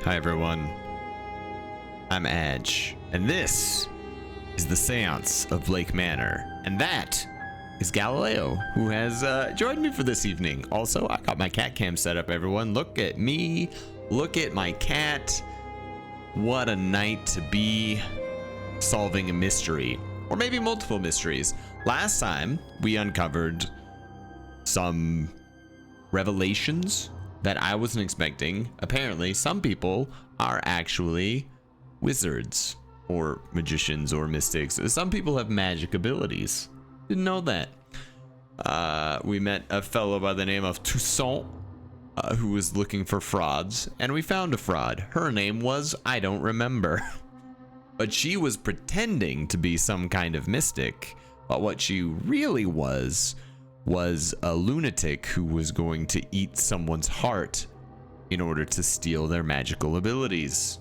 Hi everyone, I'm Edge, and this is the Séance of Blake Manor, and that is Galileo, who has joined me for this evening. Also, I got my cat cam set up, everyone. Look at me, look at my cat. What a night to be solving a mystery, or maybe multiple mysteries. Last time, we uncovered some revelations that I wasn't expecting. Apparently, some people are actually wizards or magicians or mystics. Some people have magic abilities. Didn't know that. We met a fellow by the name of Toussaint, who was looking for frauds, and we found a fraud. Her name was, I don't remember. But she was pretending to be some kind of mystic, but what she really was a lunatic who was going to eat someone's heart in order to steal their magical abilities.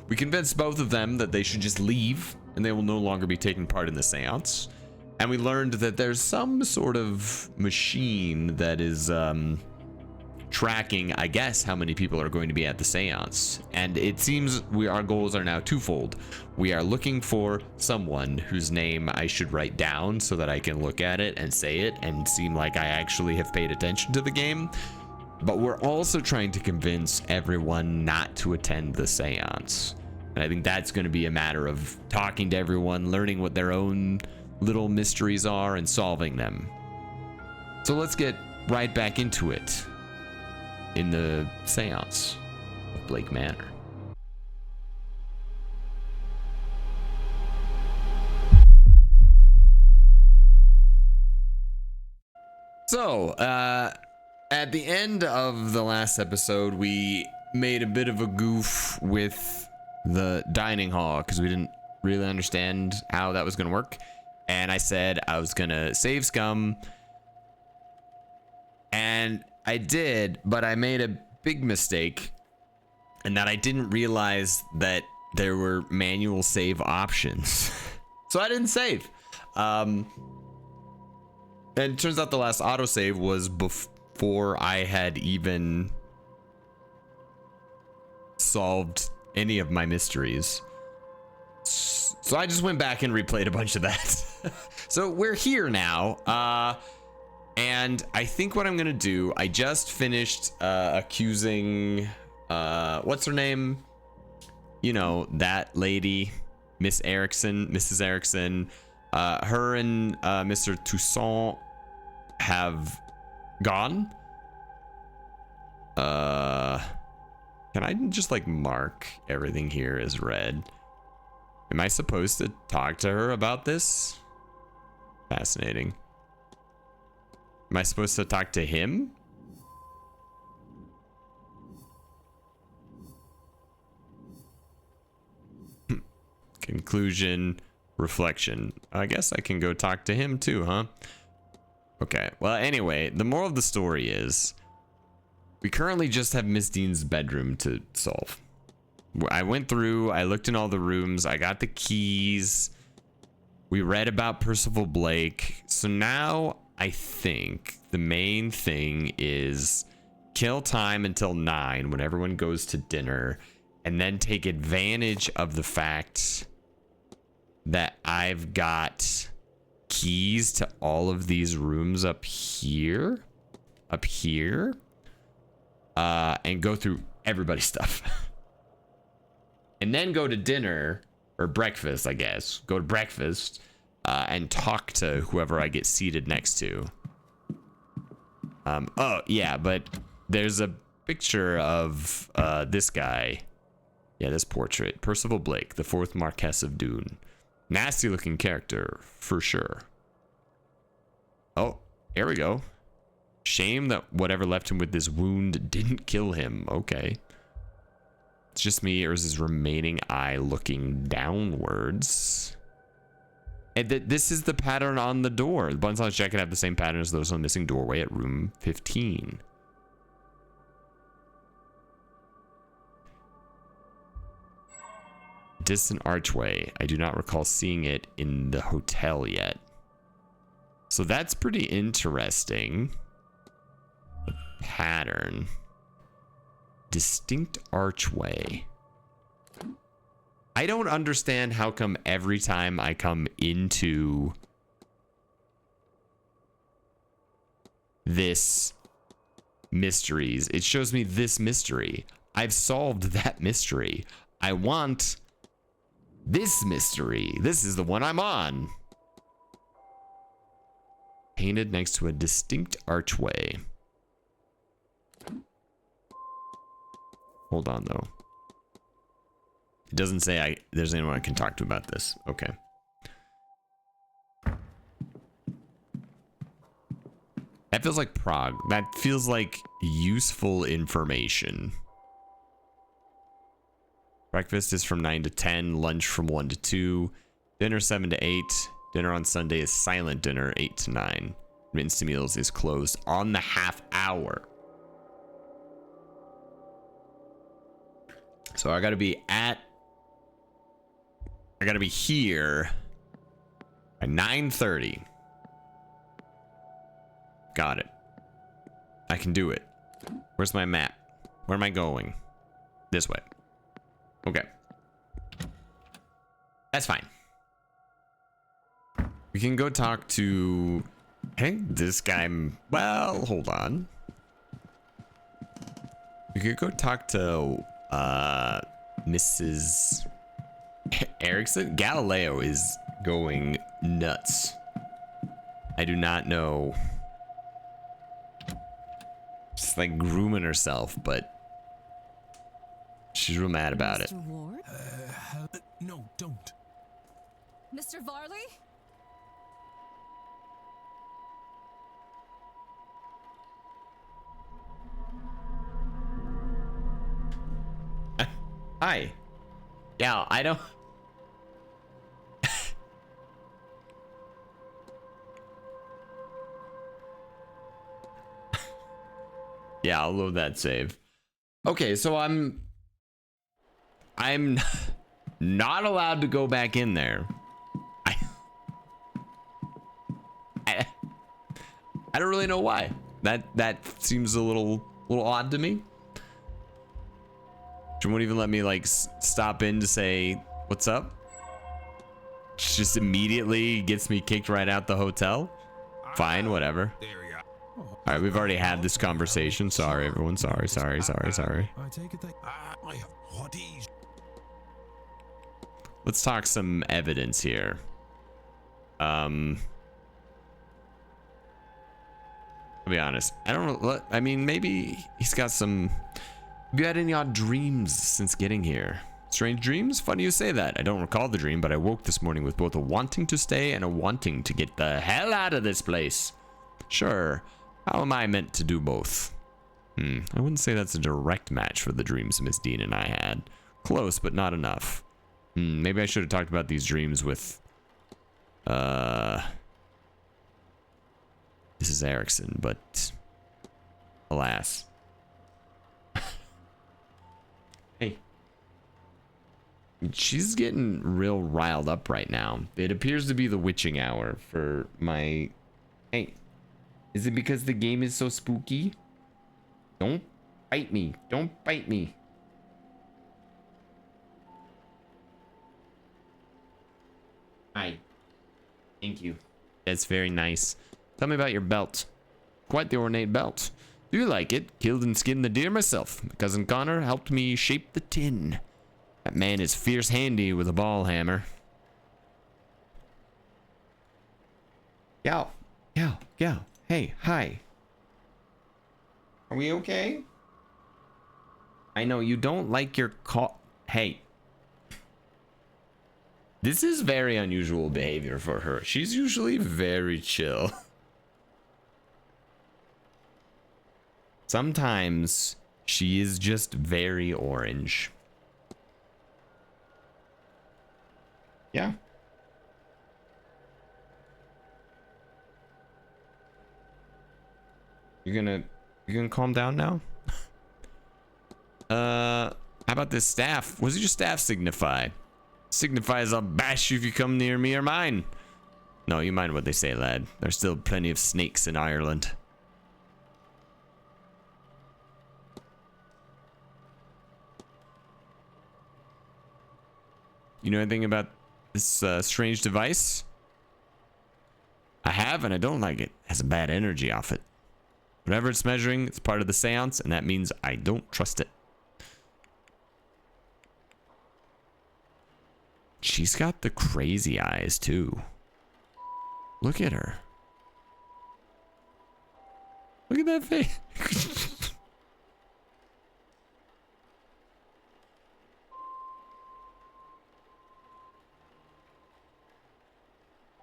We convinced both of them that they should just leave and they will no longer be taking part in the seance. And we learned that there's some sort of machine that is tracking, I guess, how many people are going to be at the seance. And it seems our goals are now twofold. We are looking for someone whose name I should write down so that I can look at it and say it and seem like I actually have paid attention to the game. But we're also trying to convince everyone not to attend the seance. And I think that's going to be a matter of talking to everyone, learning what their own little mysteries are and solving them. So let's get right back into it in the Séance of Blake Manor. So, at the end of the last episode, we made a bit of a goof with the dining hall because we didn't really understand how that was going to work. And I said I was going to save scum. And I did, but I made a big mistake in that I didn't realize that there were manual save options. So I didn't save. And it turns out the last autosave was before I had even solved any of my mysteries. So I just went back and replayed a bunch of that. So we're here now. And I think what I'm gonna do, I just finished accusing, what's her name? You know, that lady, Mrs. Erickson. Her and Mr. Toussaint have gone. Can I just like mark everything here as red? Am I supposed to talk to her about this? Fascinating. Am I supposed to talk to him? Conclusion, reflection. I guess I can go talk to him too, huh? Okay, well, anyway, the moral of the story is we currently just have Miss Dean's bedroom to solve. I went through, I looked in all the rooms, I got the keys. We read about Percival Blake. So now I think the main thing is kill time until 9 when everyone goes to dinner, and then take advantage of the fact that I've got keys to all of these rooms up here, and go through everybody's stuff. And then go to dinner, or breakfast, I guess. Go to breakfast, and talk to whoever I get seated next to. Oh, yeah, but there's a picture of this guy. Yeah, this portrait. Percival Blake, the 4th Marquess of Doon. Nasty looking character, for sure. Oh, here we go. Shame that whatever left him with this wound didn't kill him. Okay. It's just me, or is his remaining eye looking downwards? And this is the pattern on the door. The buttons on his jacket have the same pattern as those on the missing doorway at room 15. Distant archway. I do not recall seeing it in the hotel yet. So that's pretty interesting. The pattern. Distinct archway. I don't understand how come every time I come into this mysteries, it shows me this mystery. I've solved that mystery. I want this mystery. This is the one I'm on. Painted next to a distinct archway. Hold on, though. It doesn't say there's anyone I can talk to about this. Okay. That feels like Prague. That feels like useful information. Breakfast is from 9 to 10. Lunch from 1 to 2. Dinner 7 to 8. Dinner on Sunday is silent dinner 8 to 9. Remittance to meals is closed on the half hour. So I gotta be here at 9:30. Got it. I can do it. Where's my map? Where am I going? This way. Okay. That's fine. We can go talk to... Hey, this guy... Well, hold on. We could go talk to... Mrs. Erickson. Galileo is going nuts. I do not know. She's like grooming herself, but she's real mad about it. Mr. Ward? No, don't. Mr. Varley? Hi. Yeah, I don't... Yeah, I'll load that save. Okay, so I'm not allowed to go back in there. I don't really know why. That seems a little odd to me. She won't even let me like stop in to say what's up. She just immediately gets me kicked right out the hotel. Fine, whatever. There we go. All right, we've already had this conversation. Sorry, everyone. Sorry. I take it that what is? Let's talk some evidence here. I'll be honest. I don't know. I mean, maybe he's got some... Have you had any odd dreams since getting here? Strange dreams? Funny you say that. I don't recall the dream, but I woke this morning with both a wanting to stay and a wanting to get the hell out of this place. Sure. How am I meant to do both? I wouldn't say that's a direct match for the dreams Miss Dean and I had. Close, but not enough. Maybe I should have talked about these dreams with... Mrs. Erickson, but... Alas. Hey. She's getting real riled up right now. It appears to be the witching hour for my... Hey. Is it because the game is so spooky? Don't bite me. Don't bite me. Hi. Thank you. That's very nice. Tell me about your belt. Quite the ornate belt. Do you like it? Killed and skinned the deer myself. My cousin Connor helped me shape the tin. That man is fierce handy with a ball hammer. Yow. Yow. Yow. Hey. Hi. Are we okay? I know you don't like your call. Hey. This is very unusual behavior for her. She's usually very chill. Sometimes she is just very orange. Yeah. You're gonna calm down now? How about this staff? What does your staff signify? Signifies I'll bash you if you come near me or mine. No, you mind what they say, lad. There's still plenty of snakes in Ireland. You know anything about this strange device? I have, and I don't like it. It has a bad energy off it. Whatever it's measuring, it's part of the seance, and that means I don't trust it. She's got the crazy eyes, too. Look at her. Look at that face.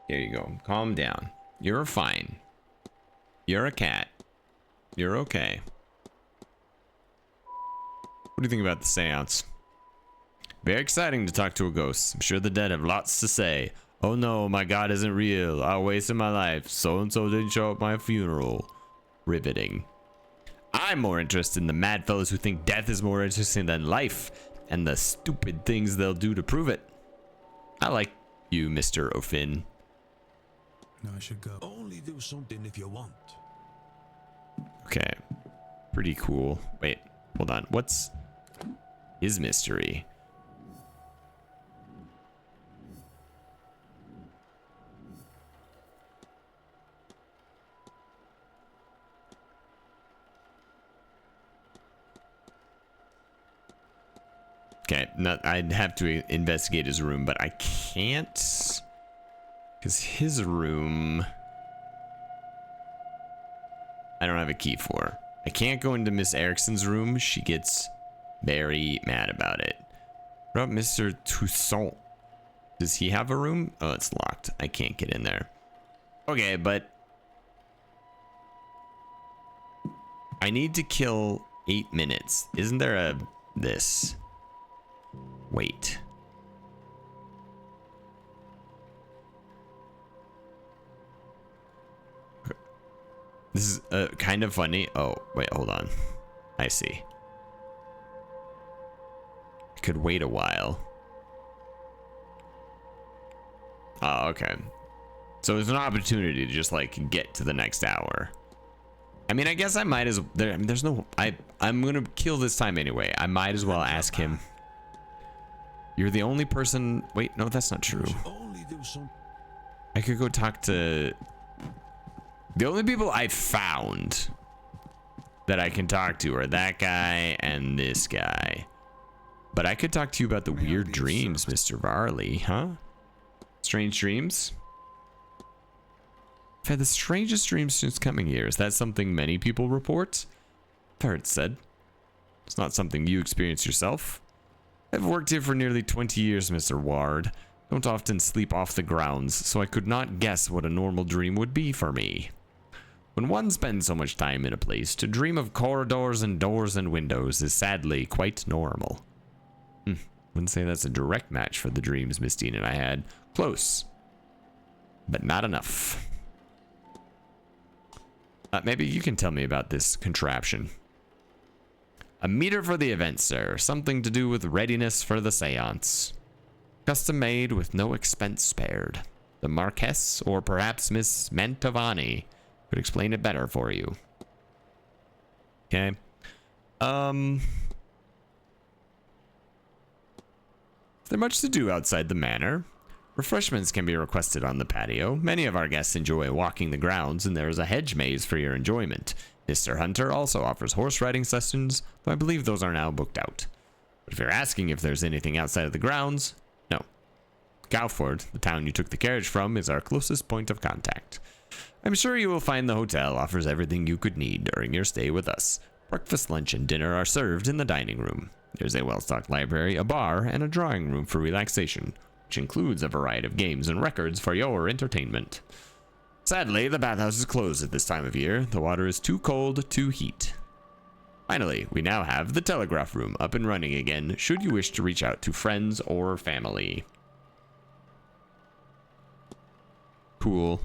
There you go. Calm down. You're fine. You're a cat. You're okay. What do you think about the seance? Very exciting to talk to a ghost. I'm sure the dead have lots to say. Oh no, my God isn't real. I wasted my life. So-and-so didn't show up at my funeral. Riveting. I'm more interested in the mad fellows who think death is more interesting than life and the stupid things they'll do to prove it. I like you, Mr. O'Finn. I should go. Only do something if you want. Okay. Pretty cool. Wait, hold on. What's his mystery? Okay, I'd have to investigate his room, but I can't, because his room I don't have a key for. I can't go into Miss Erickson's room. She gets very mad about it. What about Mr. Toussaint? Does he have a room? Oh, it's locked. I can't get in there. Okay, but I need to kill 8 minutes. Isn't there a this? Wait. This is kind of funny. Oh, wait, hold on. I see. I could wait a while. Oh, okay. So there's an opportunity to just like get to the next hour. I mean, I guess I might as there's no I'm gonna kill this time anyway. I might as well ask him. You're the only person. Wait, no, that's not true. I could go talk to the only people I found that I can talk to are that guy and this guy. But I could talk to you about the weird dreams, Mr. Varley, huh? Strange dreams? I've had the strangest dreams since coming here. Is that something many people report? I've heard said. It's not something you experience yourself. I've worked here for nearly 20 years, Mr. Ward. Don't often sleep off the grounds, so I could not guess what a normal dream would be for me. When one spends so much time in a place, to dream of corridors and doors and windows is sadly quite normal. Wouldn't say that's a direct match for the dreams Miss Dean and I had. Close, but not enough. Maybe you can tell me about this contraption. A meter for the event, sir. Something to do with readiness for the seance. Custom made with no expense spared. The Marquess, or perhaps Miss Mantovani, could explain it better for you. Okay. Is there much to do outside the manor? Refreshments can be requested on the patio. Many of our guests enjoy walking the grounds, and there is a hedge maze for your enjoyment. Mr. Hunter also offers horse riding sessions, though I believe those are now booked out. But if you're asking if there's anything outside of the grounds, no. Gowford, the town you took the carriage from, is our closest point of contact. I'm sure you will find the hotel offers everything you could need during your stay with us. Breakfast, lunch, and dinner are served in the dining room. There's a well-stocked library, a bar, and a drawing room for relaxation, which includes a variety of games and records for your entertainment. Sadly, the bathhouse is closed at this time of year. The water is too cold to heat. Finally, we now have the telegraph room up and running again, should you wish to reach out to friends or family. Cool.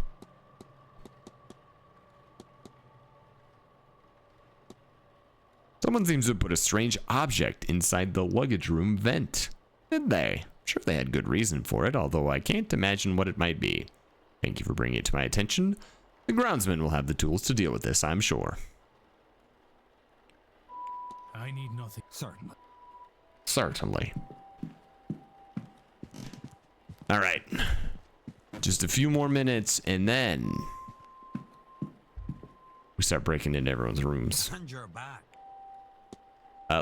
Someone seems to have put a strange object inside the luggage room vent. Did they? I'm sure they had good reason for it, although I can't imagine what it might be. Thank you for bringing it to my attention. The groundsman will have the tools to deal with this, I'm sure. I need nothing. Certainly. Certainly. All right. Just a few more minutes, and then we start breaking into everyone's rooms. And you're back.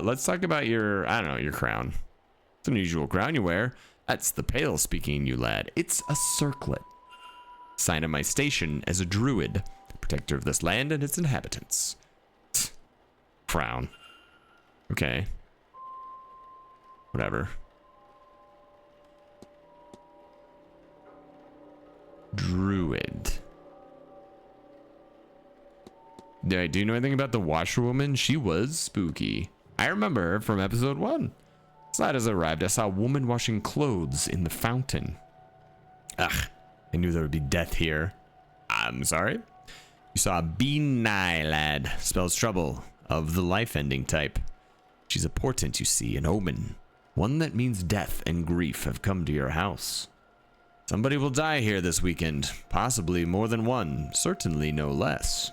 Let's talk about your, I don't know, your crown. It's an unusual crown you wear. That's the pale speaking, you lad. It's a circlet. Sign of my station as a druid, protector of this land and its inhabitants. Crown. Okay. Whatever. Druid. Do you know anything about the washerwoman? She was spooky. I remember her from episode 1. As night as I arrived, I saw a woman washing clothes in the fountain. Ugh, I knew there would be death here. I'm sorry? You saw a Benai lad. Spells trouble, of the life-ending type. She's a portent, you see, an omen. One that means death and grief have come to your house. Somebody will die here this weekend. Possibly more than one. Certainly no less.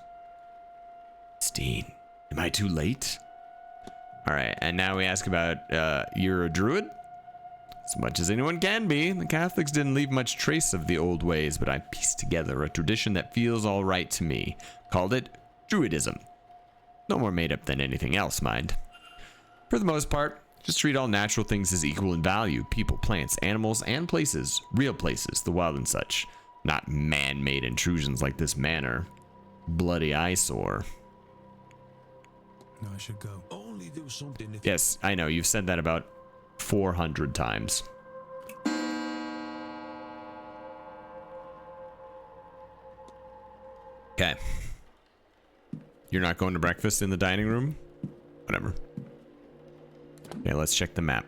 Steen, am I too late? Alright, and now we ask about, you're a druid? As much as anyone can be. The Catholics didn't leave much trace of the old ways, but I pieced together a tradition that feels alright to me. Called it Druidism. No more made up than anything else, mind. For the most part, just treat all natural things as equal in value. People, plants, animals, and places. Real places, the wild and such. Not man-made intrusions like this manor. Bloody eyesore. No, I should go. Only do something if Yes, I know. You've said that about 400 times. Okay. You're not going to breakfast in the dining room? Whatever. Okay, let's check the map.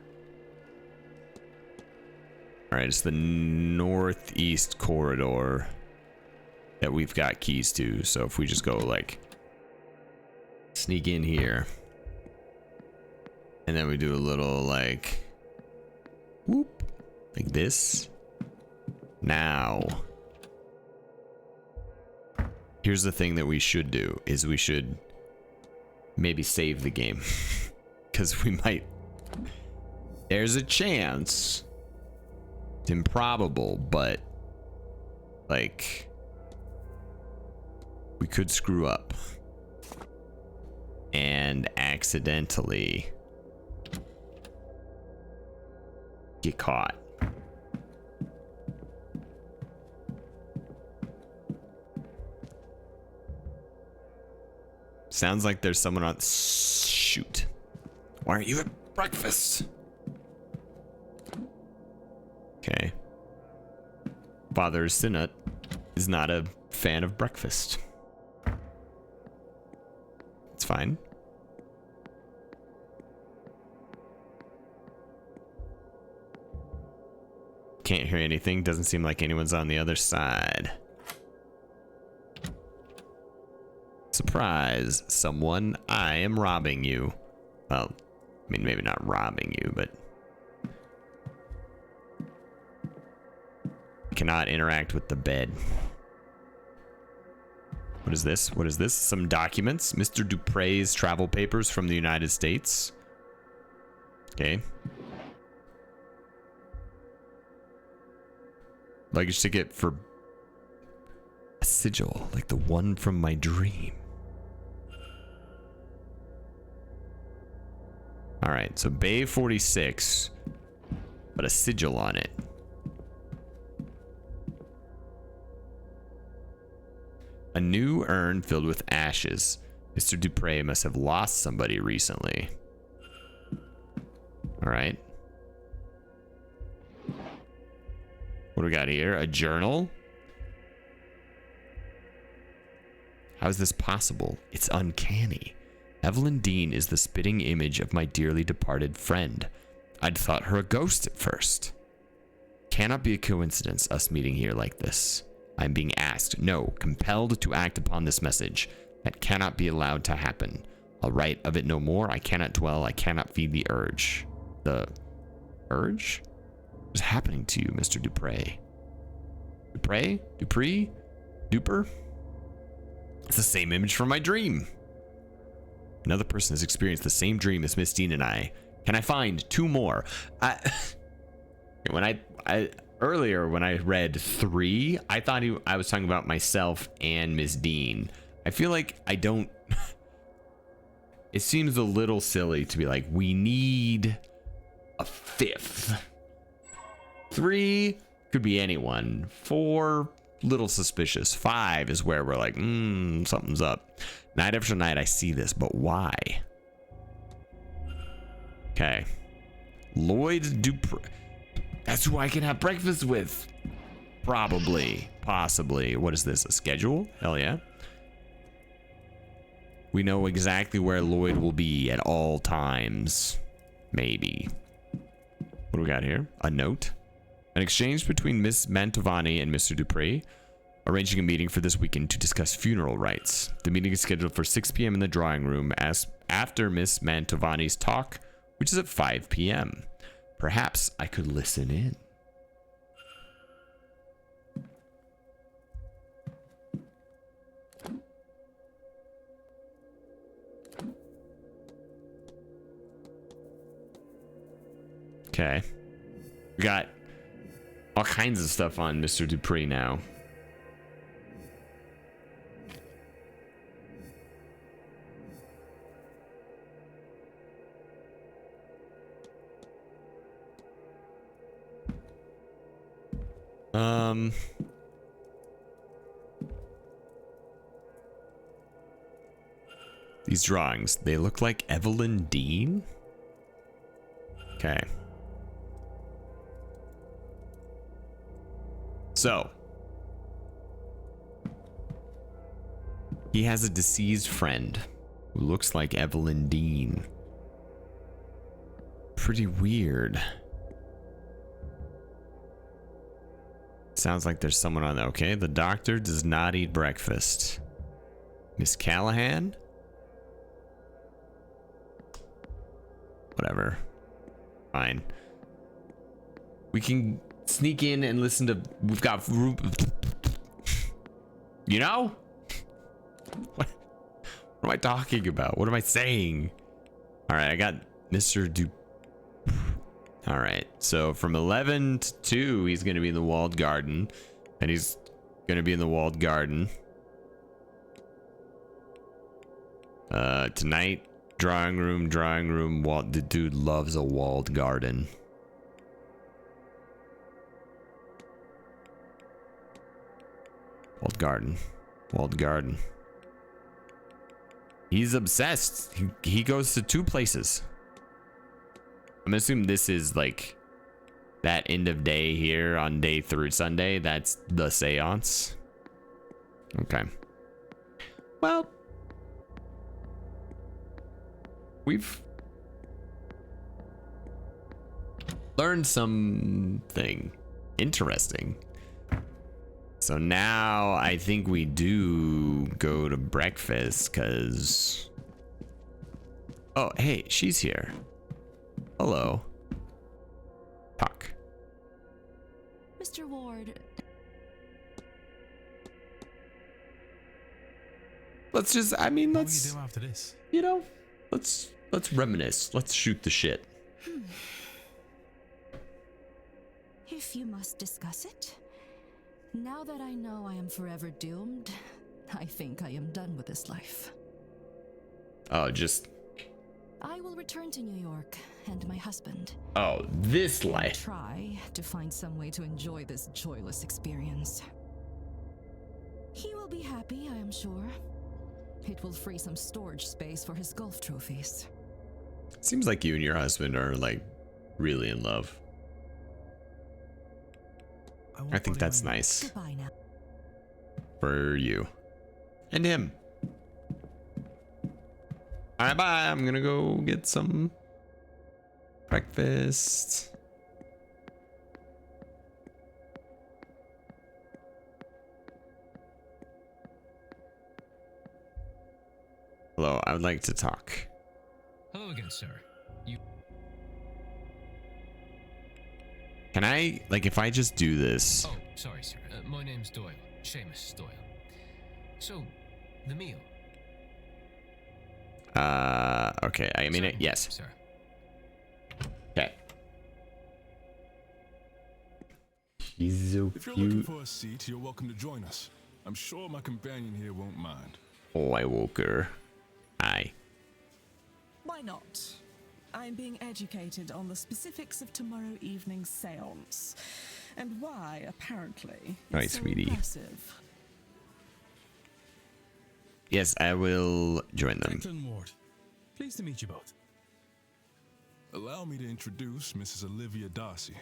Alright, it's the northeast corridor that we've got keys to. So if we just go like sneak in here, and then we do a little like whoop, like this. Now, here's the thing that we should do is we should maybe save the game because we might, there's a chance, it's improbable, but like we could screw up and accidentally get caught. Sounds like there's someone on. Shoot. Why aren't you at breakfast? Okay. Father Sinut is not a fan of breakfast. It's fine. Can't hear anything. Doesn't seem like anyone's on the other side. Surprise, someone. I am robbing you. Well, I mean, maybe not robbing you, but cannot interact with the bed. What is this? What is this? Some documents. Mr. Dupre's travel papers from the United States. Okay. Luggage ticket for a sigil, like the one from my dream. All right, so Bay 46, but a sigil on it. A new urn filled with ashes. Mr. Dupre must have lost somebody recently. All right. What do we got here? A journal? How is this possible? It's uncanny. Evelyn Dean is the spitting image of my dearly departed friend. I'd thought her a ghost at first. Cannot be a coincidence, us meeting here like this. I'm being asked, no, compelled to act upon this message. That cannot be allowed to happen. I'll write of it no more. I cannot dwell. I cannot feed the urge. The urge? What is happening to you, Mr. Dupre? Dupre? Dupree? Duper? It's the same image from my dream. Another person has experienced the same dream as Miss Dean and I. Can I find two more? When earlier when I read 3, I thought I was talking about myself and Miss Dean. I feel like I don't. It seems a little silly to be like, we need a 5th. 3 could be anyone. 4, little suspicious. 5 is where we're like, something's up. Night after night, I see this, but why? Okay. Lloyd Dupree. That's who I can have breakfast with. Probably. Possibly. What is this? A schedule? Hell yeah. We know exactly where Lloyd will be at all times. Maybe. What do we got here? A note. An exchange between Miss Mantovani and Mr. Dupree, arranging a meeting for this weekend to discuss funeral rites. The meeting is scheduled for 6 p.m. in the drawing room as after Miss Mantovani's talk, which is at 5 p.m. Perhaps I could listen in. Okay. We got all kinds of stuff on Mr. Dupree now. These drawings, they look like Evelyn Dean? Okay. So, he has a deceased friend who looks like Evelyn Dean. Pretty weird. Sounds like there's someone on there. Okay, the doctor does not eat breakfast. Miss Callahan? Whatever. Fine. We can sneak in and listen to. We've got. You know? What am I talking about? What am I saying? All right, I got Mr. Du. All right, so from 11 to 2, he's going to be in the walled garden. And he's going to be in the walled garden. Tonight, drawing room, walled. The dude loves a walled garden. Walled garden. He's obsessed. He goes to 2 places. I'm assuming this is like that end of day here on day through Sunday. That's the seance. Okay. Well, we've learned something interesting. So now I think we do go to breakfast because... Oh, hey, she's here. Hello. Talk. Mr. Ward. Let's just, I mean, What let's, will you do after this? you know, let's reminisce. Let's shoot the shit. If you must discuss it. Now that I know I am forever doomed, I think I am done with this life. Oh, just... I will return to New York and my husband. Oh, this life. Try to find some way to enjoy this joyless experience. He will be happy, I am sure. It will free some storage space for his golf trophies. Seems like you and your husband are like really in love. I think that's nice Goodbye now. for you and him. All right, bye. I'm gonna go get some breakfast. Hello, I would like to talk. Hello again, sir. Can I, like, if I just do this? Oh, sorry, sir. My name's Doyle. Seamus Doyle. So, the meal. Okay. I mean, yes. Sir. Okay. He's so If you're looking cute. for a seat, you're welcome to join us. I'm sure my companion here won't mind. Oh, I woke her. Hi. Why not? I'm being educated on the specifics of tomorrow evening's séance, and why, apparently, it's Right, so sweetie. impressive. Yes, I will join them. Franklin Ward. Pleased to meet you both. Allow me to introduce Mrs. Olivia Darcy,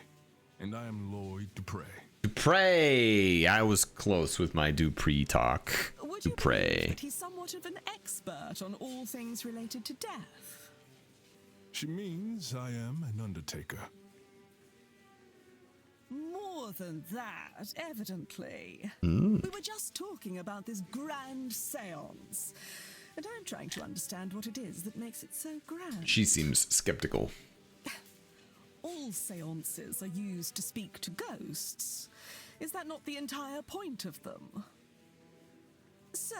and I am Lloyd Dupre. Dupre! I was close with my Dupree talk. Would you believe Dupre. that he's somewhat of an expert on all things related to death? She means I am an undertaker. More than that, evidently. Hmm. We were just talking about this grand séance, and I'm trying to understand what it is that makes it so grand. She seems skeptical. All séances are used to speak to ghosts. Is that not the entire point of them? So,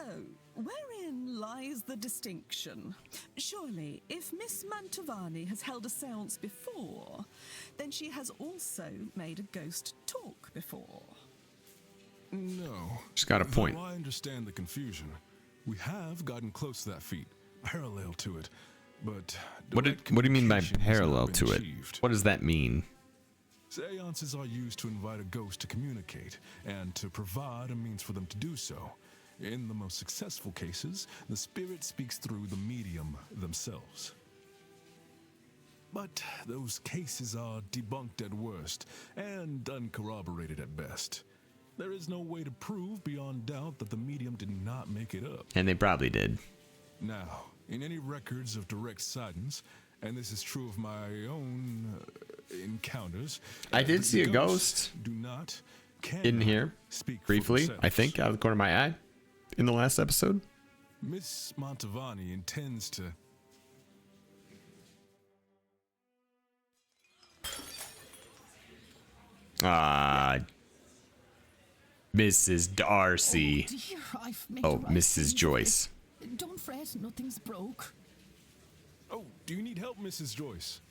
wherein lies the distinction? Surely, if Miss Mantovani has held a séance before, then she has also made a ghost talk before. No. She's got a point. Though I understand the confusion. We have gotten close to that feat, parallel to it, but What do you mean by direct communication has not parallel been to it? achieved. What does that mean? Seances are used to invite a ghost to communicate and to provide a means for them to do so. In the most successful cases, the spirit speaks through the medium themselves. But those cases are debunked at worst and uncorroborated at best. There is no way to prove beyond doubt that the medium did not make it up. And they probably did. Now, in any records of direct sightings, and this is true of my own encounters, I did the see a ghosts ghost do not, in cannot here speak for briefly, I themselves. think, out of the corner of my eye in the last episode. Miss Mantovani intends to. Mrs. Darcy. Oh, dear, I've made Oh, the right Mrs. things of Joyce. it. Don't fret, nothing's broke. Oh, do you need help, Mrs. Joyce?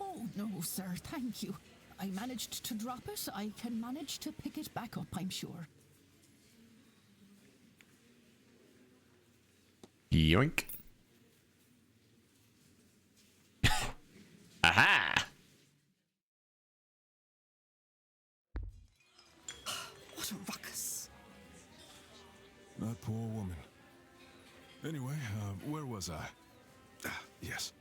Oh, no, sir, thank you. I managed to drop it. I can manage to pick it back up, I'm sure. Yoink. Aha! What a ruckus. That poor woman. Anyway, where was I? Yes.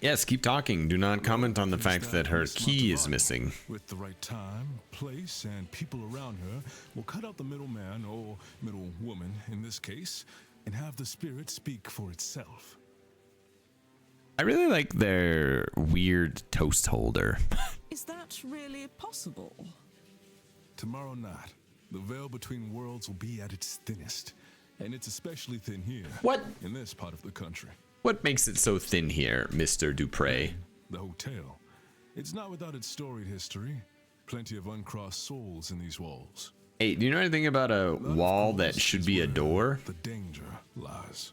Yes, keep talking. Do not comment on the Finish fact that her Miss key is Mantovani. missing. With the right time, place, and people around her, will cut out the middleman, or middle woman in this case, and have the spirit speak for itself. I really like their weird toast holder. Is that really possible? Tomorrow night, the veil between worlds will be at its thinnest, and it's especially thin here. What? In this part of the country. What makes it so thin here, Mr. Dupre? The hotel. It's not without its storied history. Plenty of uncrossed souls in these walls. Hey, do you know anything about a That, of wall that course, should is be a where door? The danger lies.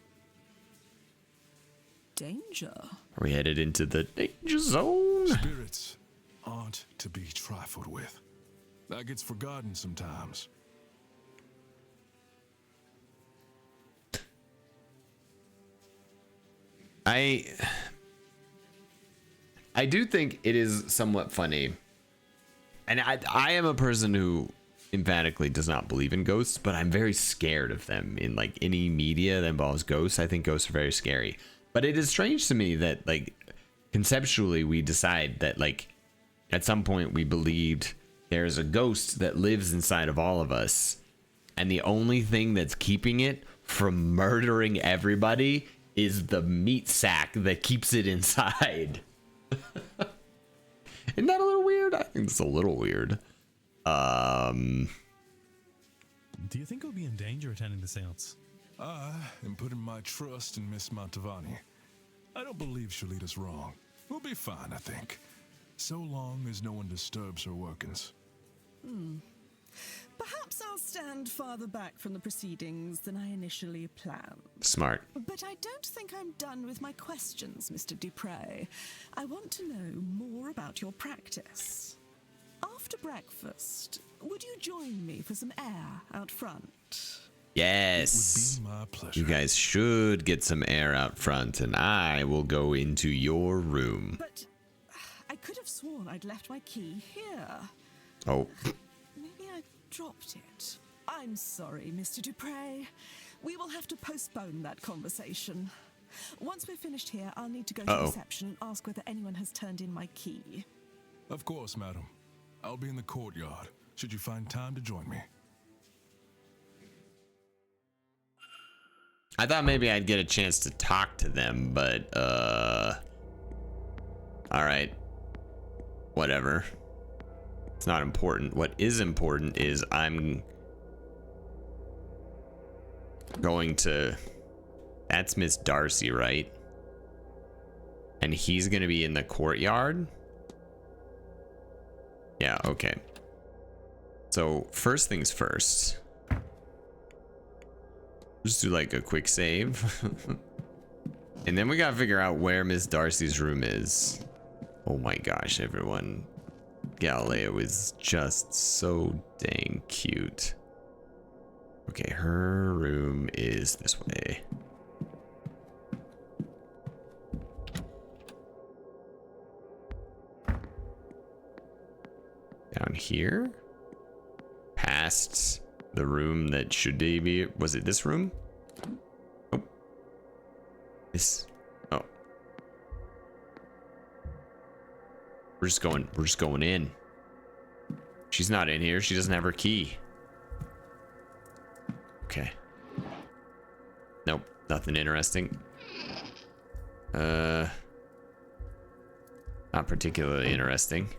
Danger? Are we headed into the danger zone? Spirits aren't to be trifled with. That gets forgotten sometimes. I do think it is somewhat funny. And I am a person who emphatically does not believe in ghosts, but I'm very scared of them in like any media that involves ghosts. I think ghosts are very scary. But it is strange to me that like conceptually we decide that like at some point we believed there's a ghost that lives inside of all of us. And the only thing that's keeping it from murdering everybody is the meat sack that keeps it inside. Isn't that a little weird? I think it's a little weird. Do you think we'll be in danger attending the seance? I am putting my trust in Miss Mantovani. I don't believe she'll lead us wrong. We'll be fine, I think. So long as no one disturbs her workings. Perhaps I'll stand farther back from the proceedings than I initially planned. Smart. But I don't think I'm done with my questions, Mr. Dupre. I want to know more about your practice. After breakfast, would you join me for some air out front? Yes. It would be my pleasure. You guys should get some air out front, and I will go into your room. But I could have sworn I'd left my key here. Oh, Maybe I dropped it. I'm sorry, Mr. Dupre. We will have to postpone that conversation. Once we're finished here, I'll need to go to reception and ask whether anyone has turned in my key. Of course, madam. I'll be in the courtyard, should you find time to join me. I thought maybe I'd get a chance to talk to them, but, alright. Whatever. It's not important. What is important is I'm going to... That's Miss Darcy, right? And he's gonna be in the courtyard? Yeah, okay. So, first things first. Just do like a quick save. And then we gotta figure out where Miss Darcy's room is. Oh my gosh, everyone. Galileo is just so dang cute. Okay, her room is this way. Down here? Past the room that should be... Was it this room? Oh. This... Oh. We're just going in. She's not in here. She doesn't have her key. Okay. Nope. Nothing interesting. Not particularly interesting.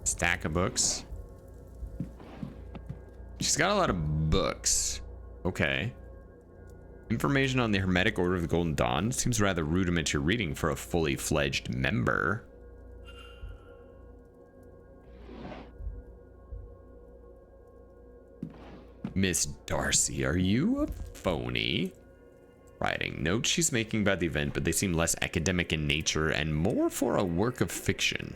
Stack of books. She's got a lot of books. Okay. Information on the Hermetic Order of the Golden Dawn seems rather rudimentary reading for a fully fledged member. Miss Darcy, are you a phony? Writing notes she's making about the event, but they seem less academic in nature and more for a work of fiction.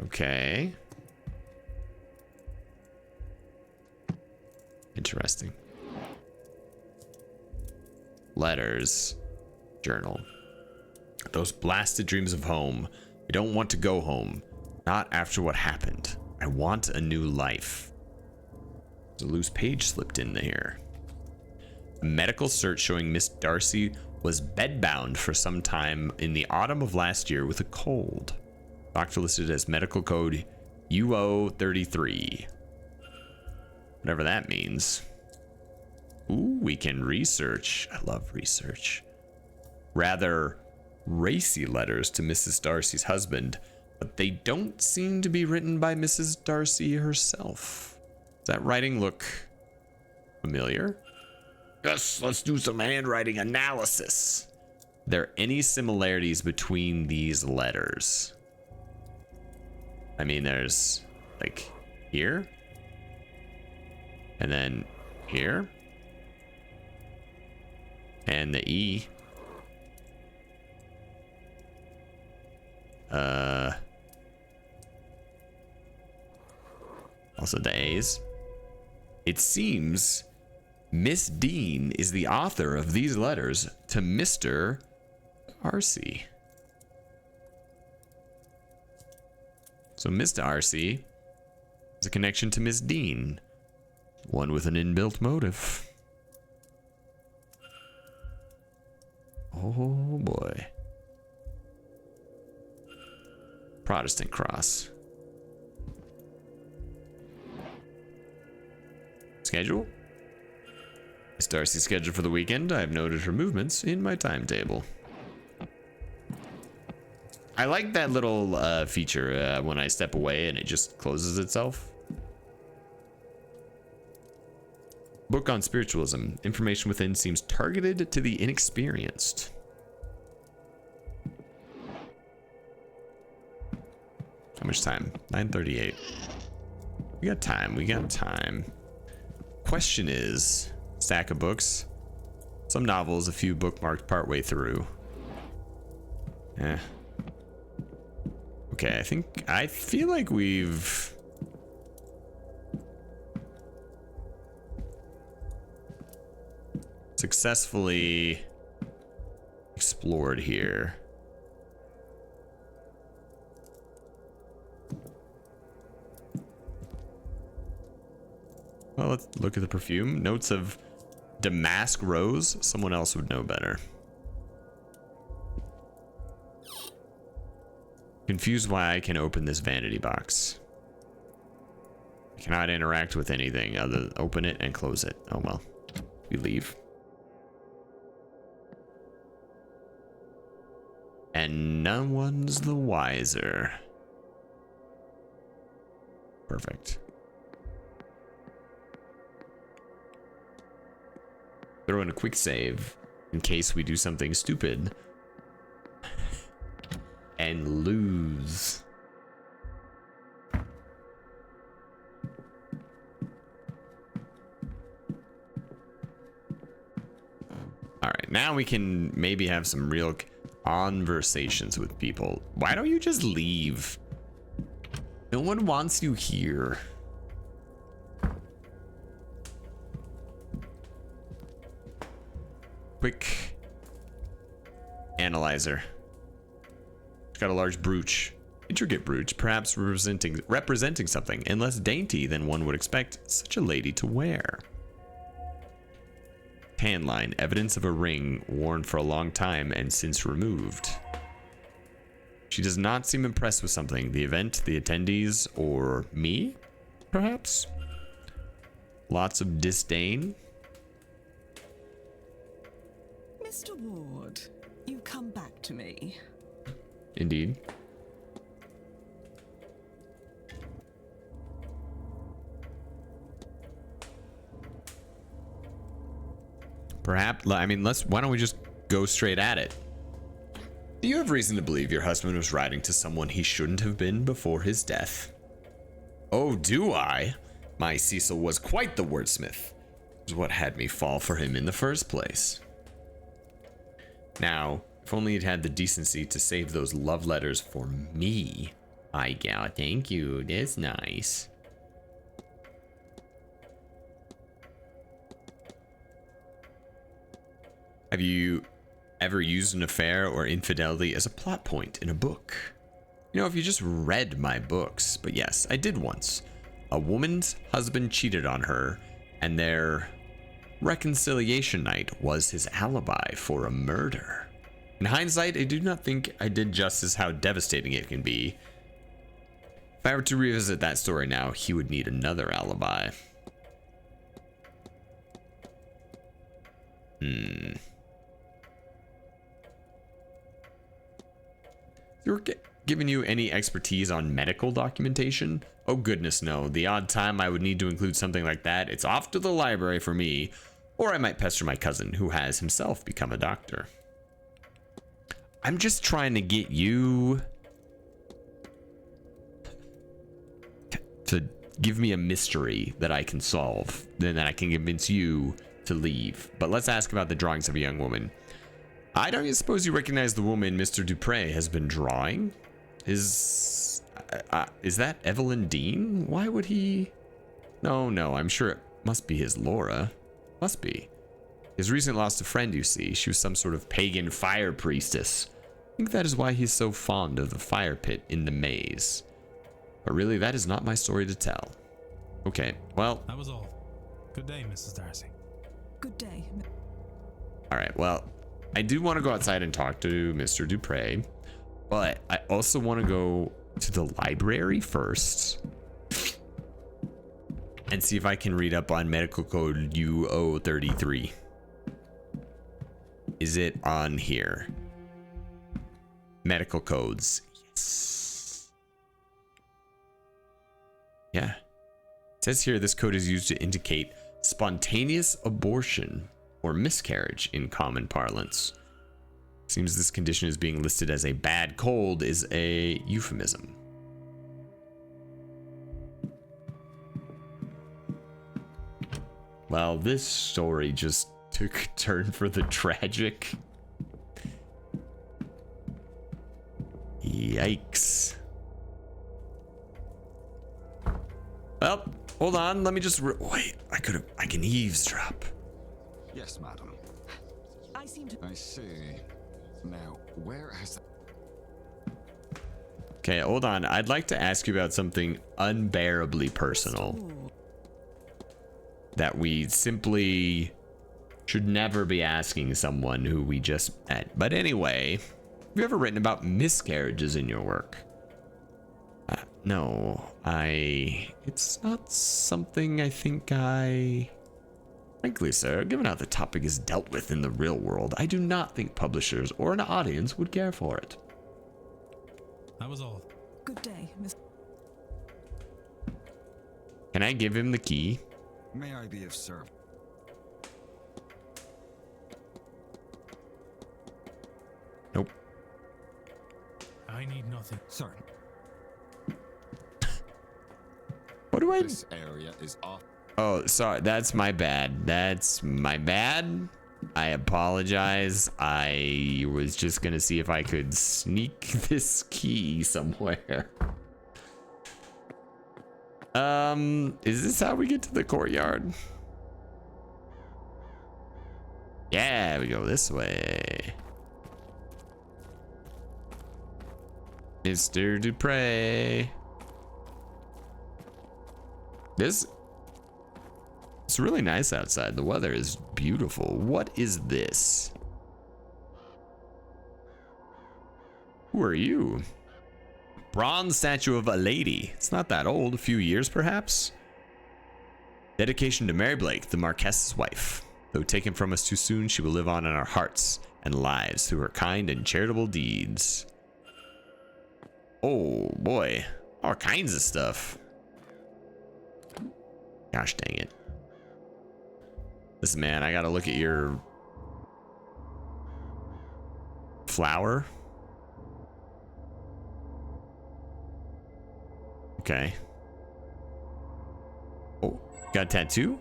Okay. Interesting. Letters. Journal. Those blasted dreams of home. I don't want to go home. Not after what happened. I want a new life. There's a loose page slipped in here. A medical search showing Miss Darcy was bedbound for some time in the autumn of last year with a cold. Doctor listed as medical code UO33. Whatever that means. Ooh, we can research. I love research. Rather racy letters to Mrs. Darcy's husband, but they don't seem to be written by Mrs. Darcy herself. Does that writing look familiar? Yes, let's do some handwriting analysis. Are there any similarities between these letters? I mean, there's like here, and then here, and the E. Also the A's. It seems Miss Dean is the author of these letters to Mr. Darcy. So Mr. Darcy is a connection to Miss Dean, one with an inbuilt motive. Oh boy. Protestant cross. Schedule? Miss Darcy's schedule for the weekend. I have noted her movements in my timetable. I like that little feature when I step away and it just closes itself. Book on spiritualism. Information within seems targeted to the inexperienced. How much time? 9:38. We got time. We got time. Question is, stack of books. Some novels, a few bookmarked partway through. Eh. Okay, I feel like we've successfully explored here. Well, let's look at the perfume. Notes of damask rose. Someone else would know better. Confused why I can open this vanity box. I cannot interact with anything other than open it and close it. Oh well. We leave. And no one's the wiser. Perfect. Throw in a quick save in case we do something stupid and lose. All right, now we can maybe have some real conversations with people. Why don't you just leave? No one wants you here. Quick analyzer. It's got a large brooch, intricate brooch, perhaps representing something, and less dainty than one would expect such a lady to wear. Tan line, evidence of a ring worn for a long time and since removed. She does not seem impressed with something. The event, the attendees, or me, perhaps? Lots of disdain. Mr. Ward, you come back to me. Indeed. Perhaps, I mean, why don't we just go straight at it? Do you have reason to believe your husband was writing to someone he shouldn't have been before his death? Oh, do I? My Cecil was quite the wordsmith. It was what had me fall for him in the first place. Now, if only he'd had the decency to save those love letters for me. My gal, thank you. That's nice. Have you ever used an affair or infidelity as a plot point in a book? You know, if you just read my books, but yes, I did once. A woman's husband cheated on her, and their reconciliation night was his alibi for a murder. In hindsight, I do not think I did justice how devastating it can be. If I were to revisit that story now, he would need another alibi. You're giving you any expertise on medical documentation? Oh goodness no, the odd time I would need to include something like that, it's off to the library for me, or I might pester my cousin who has himself become a doctor. I'm just trying to get you to give me a mystery that I can solve, then that I can convince you to leave. But let's ask about the drawings of a young woman. I don't suppose you recognize the woman Mr. Dupre has been drawing? Is that Evelyn Dean? Why would he? No, I'm sure it must be his Laura. Must be. His recent lost a friend, you see. She was some sort of pagan fire priestess. I think that is why he's so fond of the fire pit in the maze. But really, that is not my story to tell. Okay, well. That was all. Good day, Mrs. Darcy. Good day. All right, well, I do want to go outside and talk to Mr. Dupre, but I also want to go to the library first and see if I can read up on medical code UO33. Is it on here? Medical codes. Yes. Yeah. It says here this code is used to indicate spontaneous abortion or miscarriage in common parlance. Seems this condition is being listed as a bad cold is a euphemism. Well, this story just took a turn for the tragic. Yikes. Well, hold on. Let me just wait. I can eavesdrop. Yes, madam. I seem to. I see. Now, where has the... Okay, hold on. I'd like to ask you about something unbearably personal that we simply should never be asking someone who we just met. But anyway, have you ever written about miscarriages in your work? No, it's not something I think frankly, sir, given how the topic is dealt with in the real world, I do not think publishers or an audience would care for it. That was all. Good day, Miss. Can I give him the key? May I be of service? Nope. I need nothing. Sir, What do I... this area is off. Oh, sorry. That's my bad. That's my bad. I apologize. I was just gonna see if I could sneak this key somewhere. Is this how we get to the courtyard? Yeah, we go this way. Mr. Dupre. It's really nice outside. The weather is beautiful. What is this? Who are you? Bronze statue of a lady. It's not that old. A few years, perhaps? Dedication to Mary Blake, the Marquess's wife. Though taken from us too soon, she will live on in our hearts and lives through her kind and charitable deeds. Oh, boy. All kinds of stuff. Gosh dang it. Listen, man, I gotta look at your flower. Okay. Oh, got a tattoo?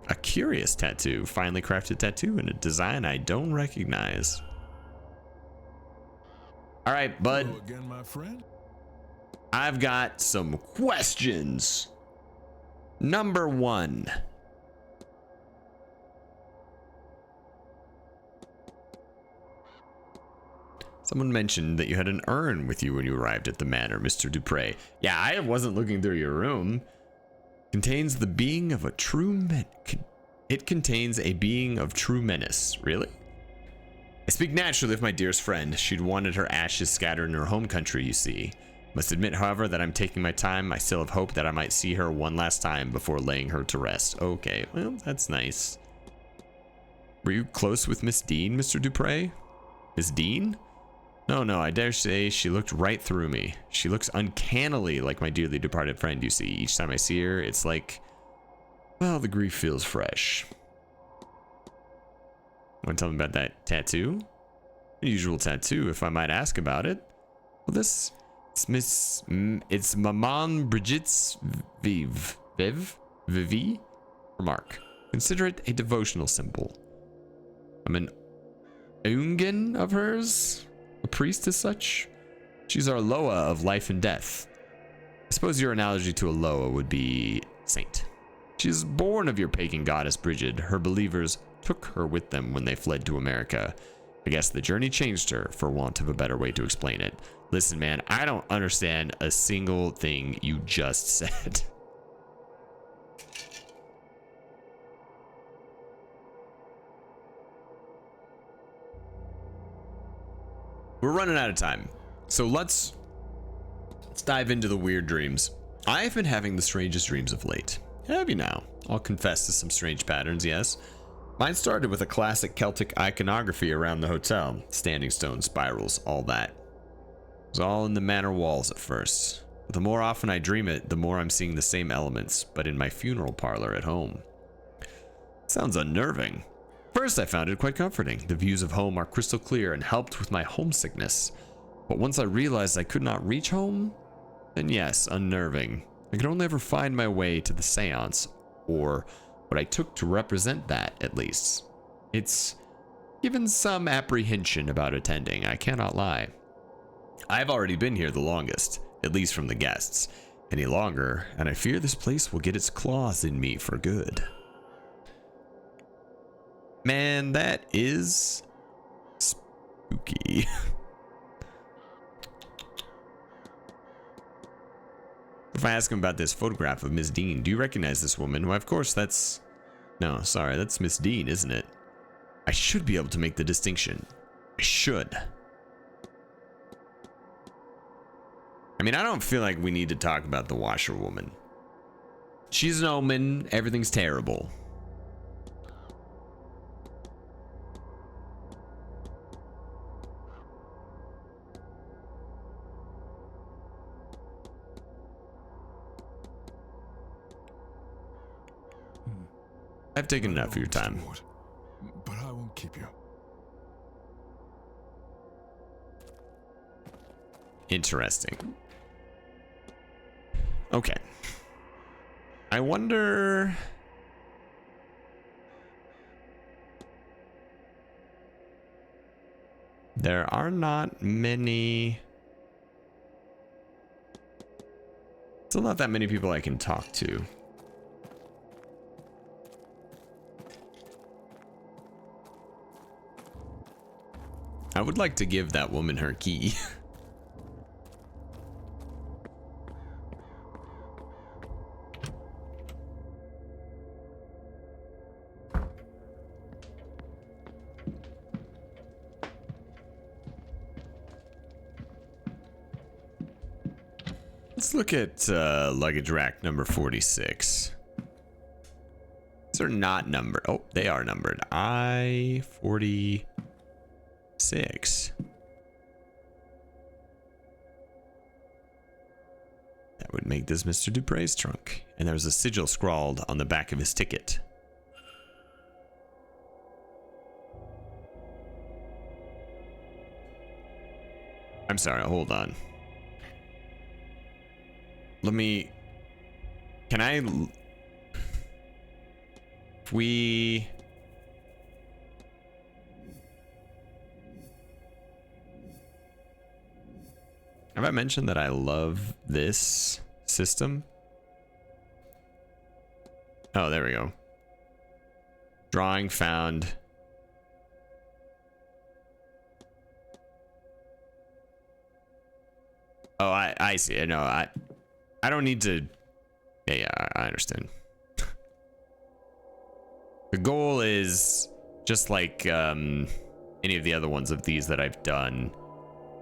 A curious tattoo. Finely crafted tattoo in a design I don't recognize. All right, bud. Hello again, my friend. I've got some questions. Number 1. Someone mentioned that you had an urn with you when you arrived at the manor, Mr. Dupre. Yeah, I wasn't looking through your room. Contains the being of a true It contains a being of true menace. Really? I speak naturally of my dearest friend. She'd wanted her ashes scattered in her home country, you see. Must admit, however, that I'm taking my time. I still have hope that I might see her one last time before laying her to rest. Okay, well, that's nice. Were you close with Miss Dean, Mr. Dupre? Miss Dean? No, I dare say she looked right through me. She looks uncannily like my dearly departed friend, you see. Each time I see her, it's like, well, the grief feels fresh. Want to tell me about that tattoo? Unusual tattoo, if I might ask about it. Well, it's Maman Brigitte's Vivi remark. Consider it a devotional symbol. I'm an Ungen of hers, a priest as such. She's our Loa of life and death. I suppose your analogy to a Loa would be saint. She's born of your pagan goddess Brigid. Her believers took her with them when they fled to America. I guess the journey changed her, for want of a better way to explain it. Listen, man, I don't understand a single thing you just said. We're running out of time, so let's dive into the weird dreams. I've been having the strangest dreams of late. Have you now? I'll confess to some strange patterns, yes. Mine started with a classic Celtic iconography around the hotel. Standing stone, spirals, all that. It was all in the manor walls at first. But the more often I dream it, the more I'm seeing the same elements, but in my funeral parlor at home. Sounds unnerving. First, I found it quite comforting. The views of home are crystal clear and helped with my homesickness. But once I realized I could not reach home, then yes, unnerving. I could only ever find my way to the seance, or what I took to represent that, at least. It's given some apprehension about attending, I cannot lie. I've already been here the longest, at least from the guests. Any longer, and I fear this place will get its claws in me for good. Man, that is spooky. If I ask him about this photograph of Miss Dean, do you recognize this woman? Why, of course, that's... No, sorry, that's Miss Dean, isn't it? I should be able to make the distinction. I should. I mean, I don't feel like we need to talk about the washerwoman. She's an omen. Everything's terrible. I've taken enough of your time. But I won't keep you. Interesting. Okay. I wonder... There are not many... Still not that many people I can talk to. I would like to give that woman her key. Let's look at luggage rack number 46. These are not numbered. Oh, they are numbered. I-46. That would make this Mr. Dupre's trunk. And there's a sigil scrawled on the back of his ticket. I'm sorry, hold on. Let me... Can I... If we... Have I mentioned that I love this system? Oh, there we go. Drawing found. Oh, I see. No, I don't need to. Yeah, I understand. The goal is just like any of the other ones of these that I've done.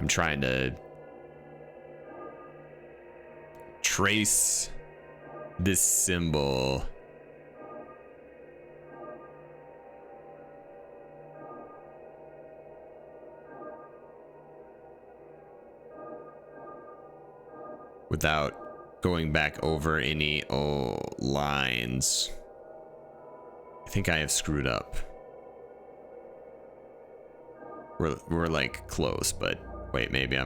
I'm trying to trace this symbol without going back over any lines. I think I have screwed up. We're like close, but wait, maybe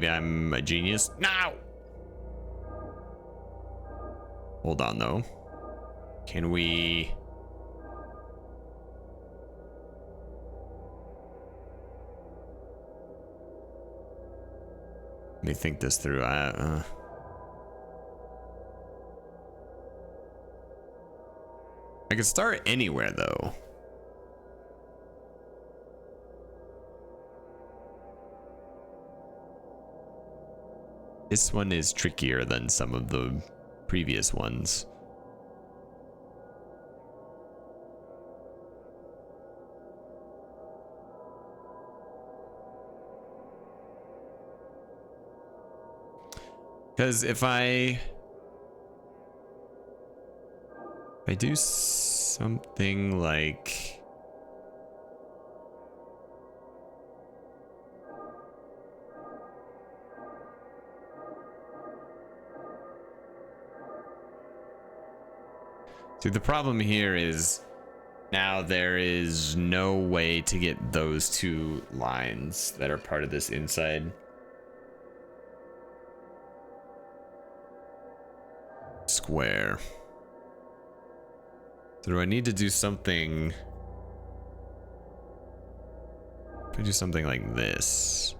I'm a genius. No. Hold on though. Can we... Let me think this through. I could start anywhere though. This one is trickier than some of the previous ones. Because if I do something like... See, the problem here is now there is no way to get those two lines that are part of this inside square. So do I need to do something Could do something like this.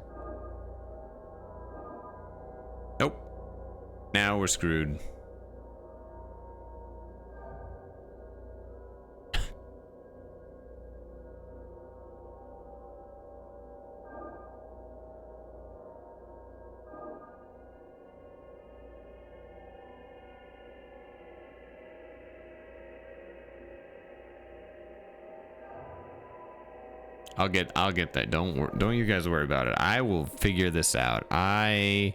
Nope. Now we're screwed. I'll get that. Don't you guys worry about it. I will figure this out. I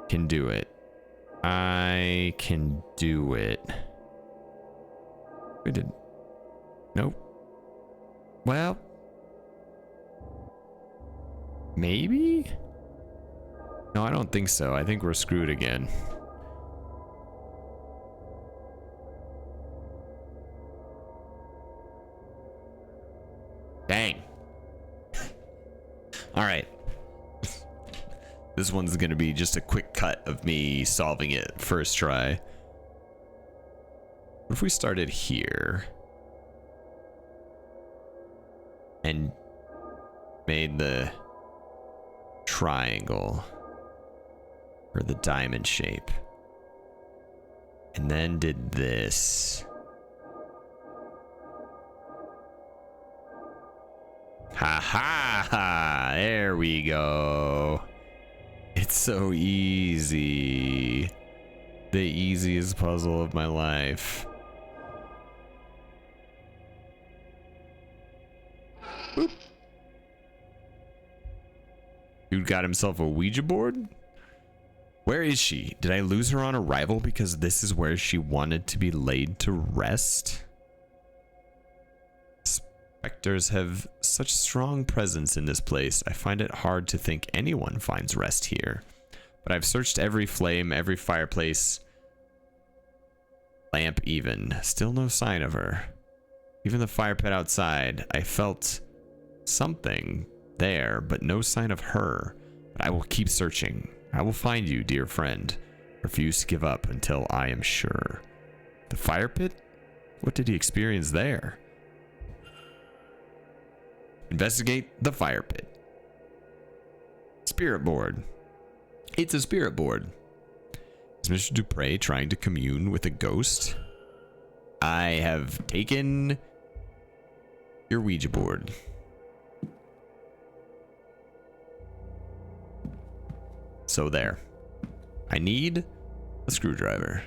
can do it. I can do it. We did. Nope. Well, maybe? No, I don't think so. I think we're screwed again. Dang. All right. This one's gonna be just a quick cut of me solving it first try. What if we started here and made the triangle or the diamond shape and then did this? Ha ha ha! There we go. It's so easy. The easiest puzzle of my life. Boop. Dude got himself a Ouija board? Where is she? Did I lose her on arrival because this is where she wanted to be laid to rest? Specters have such strong presence in this place. I find it hard to think anyone finds rest here. But I've searched every flame, every fireplace, lamp even. Still no sign of her. Even the fire pit outside, I felt something there, but no sign of her. But I will keep searching. I will find you, dear friend. Refuse to give up until I am sure. The fire pit? What did he experience there? Investigate the fire pit. Spirit board. It's a spirit board. Is Mr. Dupre trying to commune with a ghost? I have taken your Ouija board. So there. I need a screwdriver.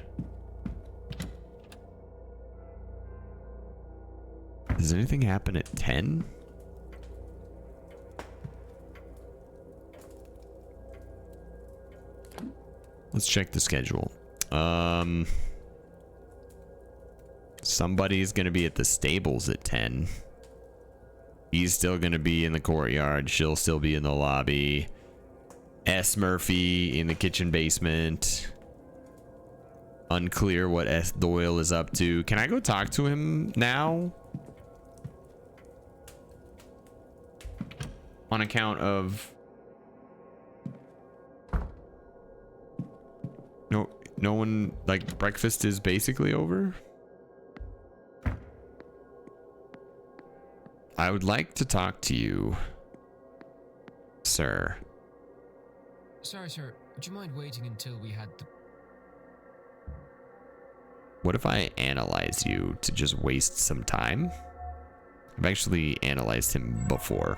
Does anything happen at 10? Let's check the schedule. Somebody's gonna be at the stables at 10. He's still gonna be in the courtyard. She'll still be in the lobby. S. Murphy in the kitchen basement. Unclear what S. Doyle is up to. Can I go talk to him now? On account of... No one, like, breakfast is basically over? I would like to talk to you, sir. Sorry, sir. Would you mind waiting until we had the... What if I analyze you to just waste some time? I've actually analyzed him before.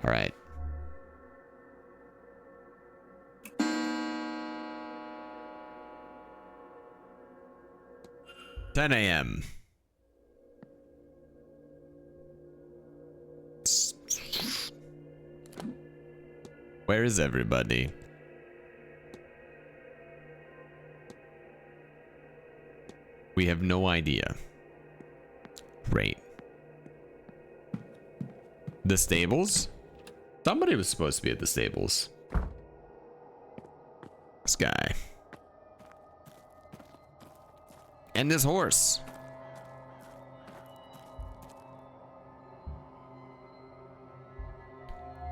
All right. $10 a.m. Where is everybody? We have no idea. Great. The stables? Somebody was supposed to be at the stables. This guy. And this horse.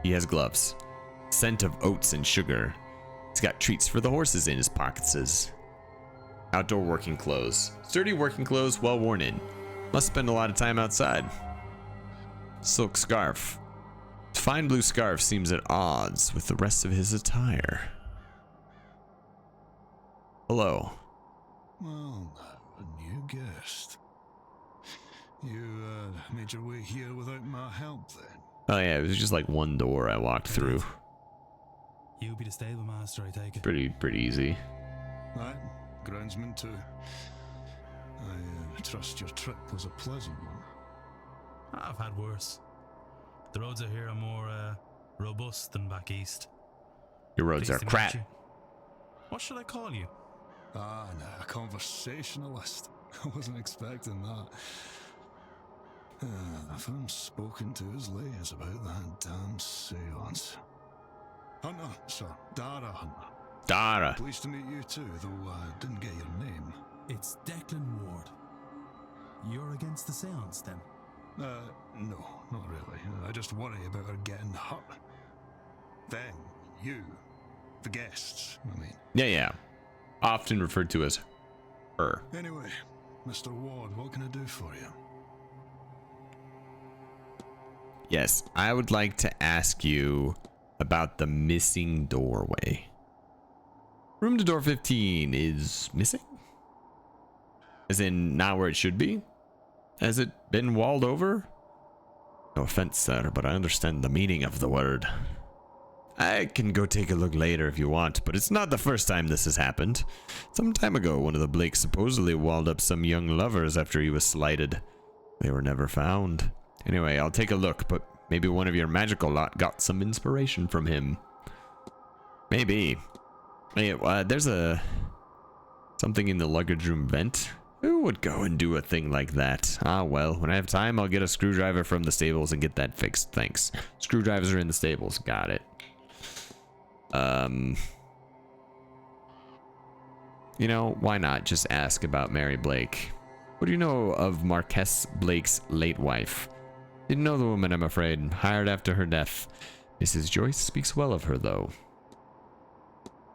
He has gloves. Scent of oats and sugar. He's got treats for the horses in his pockets. Outdoor working clothes. Sturdy working clothes, well worn in. Must spend a lot of time outside. silk scarf. His fine blue scarf seems at odds with the rest of his attire. Hello. Well, a new guest. You made your way here without my help then? Oh yeah, it was just like one door I walked through. You'll be the stable master, I take it. Pretty easy. Aye, groundsman too. I trust your trip was a pleasant one. I've had worse. The roads out here are more robust than back east. Your roads are Pleased to meet crap. you. What should I call you? Ah, no, a conversationalist. I wasn't expecting that. If I'm spoken to as late as about that damn seance. Hunter, sir. Dara Hunter. Dara. Pleased to meet you too, though I didn't get your name. It's Declan Ward. You're against the seance, then? No, not really. I just worry about her getting hurt. Then, you. The guests, I mean. Yeah. Often referred to as her. Anyway, Mr. Ward, what can I do for you? Yes, I would like to ask you about the missing doorway. Room to door 15 is missing? As in, not where it should be? Has it been walled over? No offense, sir, but I understand the meaning of the word. I can go take a look later if you want, but it's not the first time this has happened. Some time ago, one of the Blakes supposedly walled up some young lovers after he was slighted. They were never found. Anyway, I'll take a look, but maybe one of your magical lot got some inspiration from him. Maybe. Hey, there's something in the luggage room vent. Who would go and do a thing like that? Ah, well, when I have time, I'll get a screwdriver from the stables and get that fixed. Thanks. Screwdrivers are in the stables. Got it. You know, why not just ask about Mary Blake? What do you know of Marquess Blake's late wife? Didn't know the woman, I'm afraid. Hired after her death. Mrs. Joyce speaks well of her, though.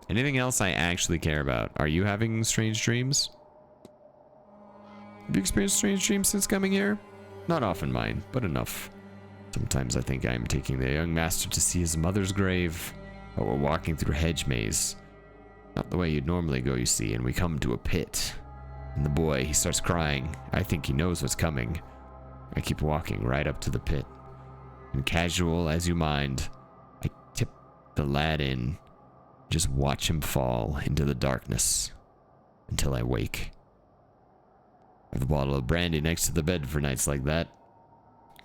Anything else I actually care about? Are you having strange dreams? Have you experienced strange dreams since coming here? Not often, mind, but enough. Sometimes I think I am taking the young master to see his mother's grave, but we're walking through a hedge maze. Not the way you'd normally go, you see, and we come to a pit. And the boy, he starts crying. I think he knows what's coming. I keep walking right up to the pit. And casual as you mind, I tip the lad in. Just watch him fall into the darkness until I wake. I have a bottle of brandy next to the bed for nights like that.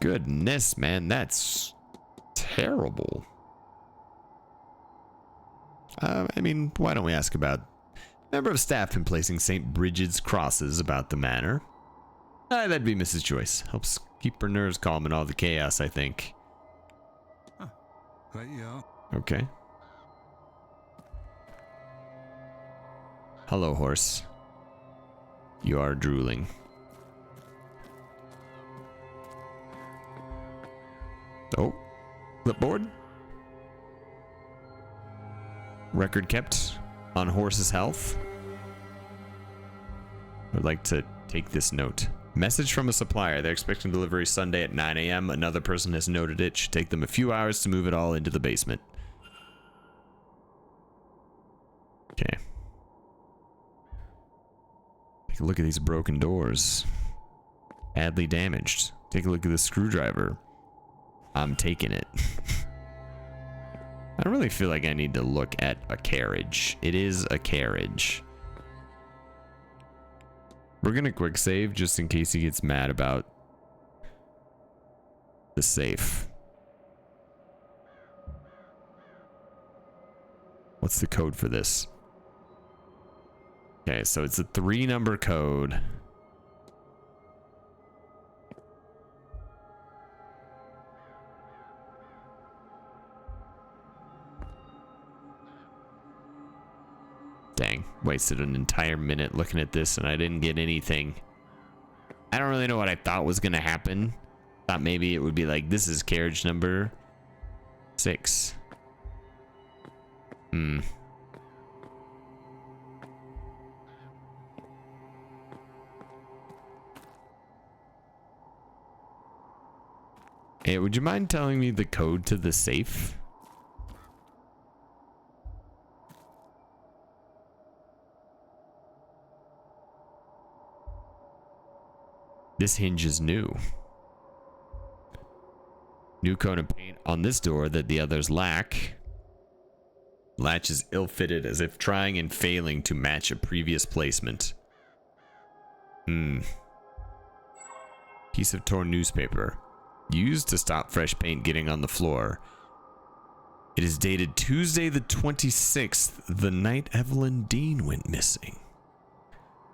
Goodness, man, that's terrible. I mean, why don't we ask about member of staff been placing St. Bridget's crosses about the manor? That'd be Mrs. Joyce. Helps keep her nerves calm in all the chaos, I think. Right, yeah. Okay. Hello, horse. You are drooling. Oh, clipboard. Record kept on horse's health. I'd like to take this note. Message from a supplier. They're expecting delivery Sunday at 9 a.m. Another person has noted it. Should take them a few hours to move it all into the basement. Okay. Take a look at these broken doors. Badly damaged. Take a look at the screwdriver. I'm taking it. I don't really feel like I need to look at a carriage. It is a carriage. We're gonna quick save just in case he gets mad about the safe. What's the code for this? Okay, so it's a 3-number code. Dang, wasted an entire minute looking at this and I didn't get anything. I don't really know what I thought was gonna happen. Thought maybe it would be like, this is carriage number 6. Hey, would you mind telling me the code to the safe? This hinge is new. New coat of paint on this door that the others lack. Latch is ill-fitted, as if trying and failing to match a previous placement. Piece of torn newspaper. Used to stop fresh paint getting on the floor. It is dated Tuesday the 26th, the night Evelyn Dean went missing.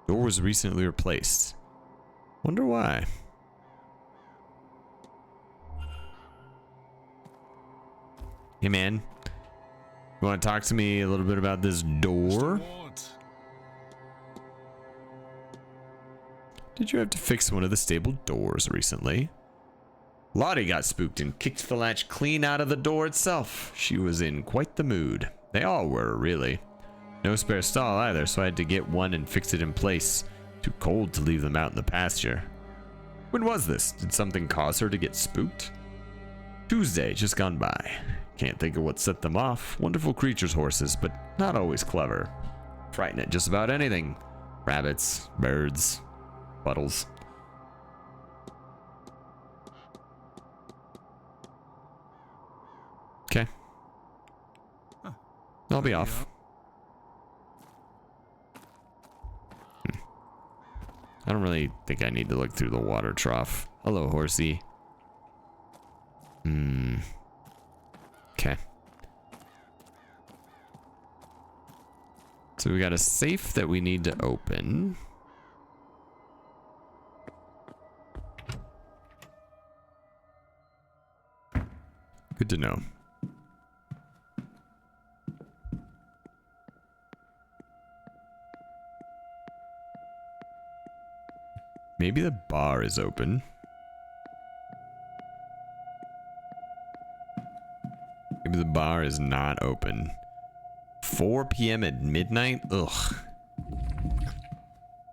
Door was recently replaced. Wonder why. Hey man, you want to talk to me a little bit about this door? Did you have to fix one of the stable doors recently? Lottie got spooked and kicked the latch clean out of the door itself. She was in quite the mood. They all were, really. No spare stall either, so I had to get one and fix it in place. Too cold to leave them out in the pasture. When was this? Did something cause her to get spooked? Tuesday, just gone by. Can't think of what set them off. Wonderful creatures, horses, but not always clever. Frighten at just about anything. Rabbits, birds, puddles. Okay. I'll be off. I don't really think I need to look through the water trough. Hello, horsey. Okay. So we got a safe that we need to open. Good to know. Maybe the bar is open. Maybe the bar is not open. 4 p.m. at midnight? Ugh.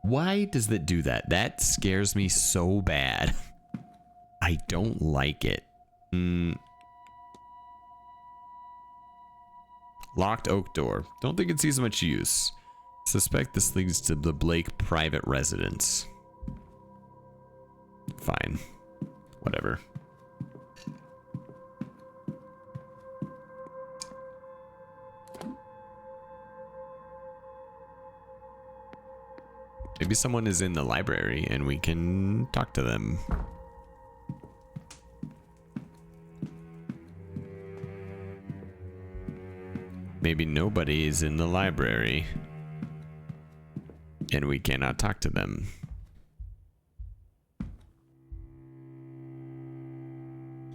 Why does that do that? That scares me so bad. I don't like it. Locked oak door. Don't think it sees much use. Suspect this leads to the Blake private residence. Fine. Whatever. Maybe someone is in the library and we can talk to them. Maybe nobody is in the library and we cannot talk to them.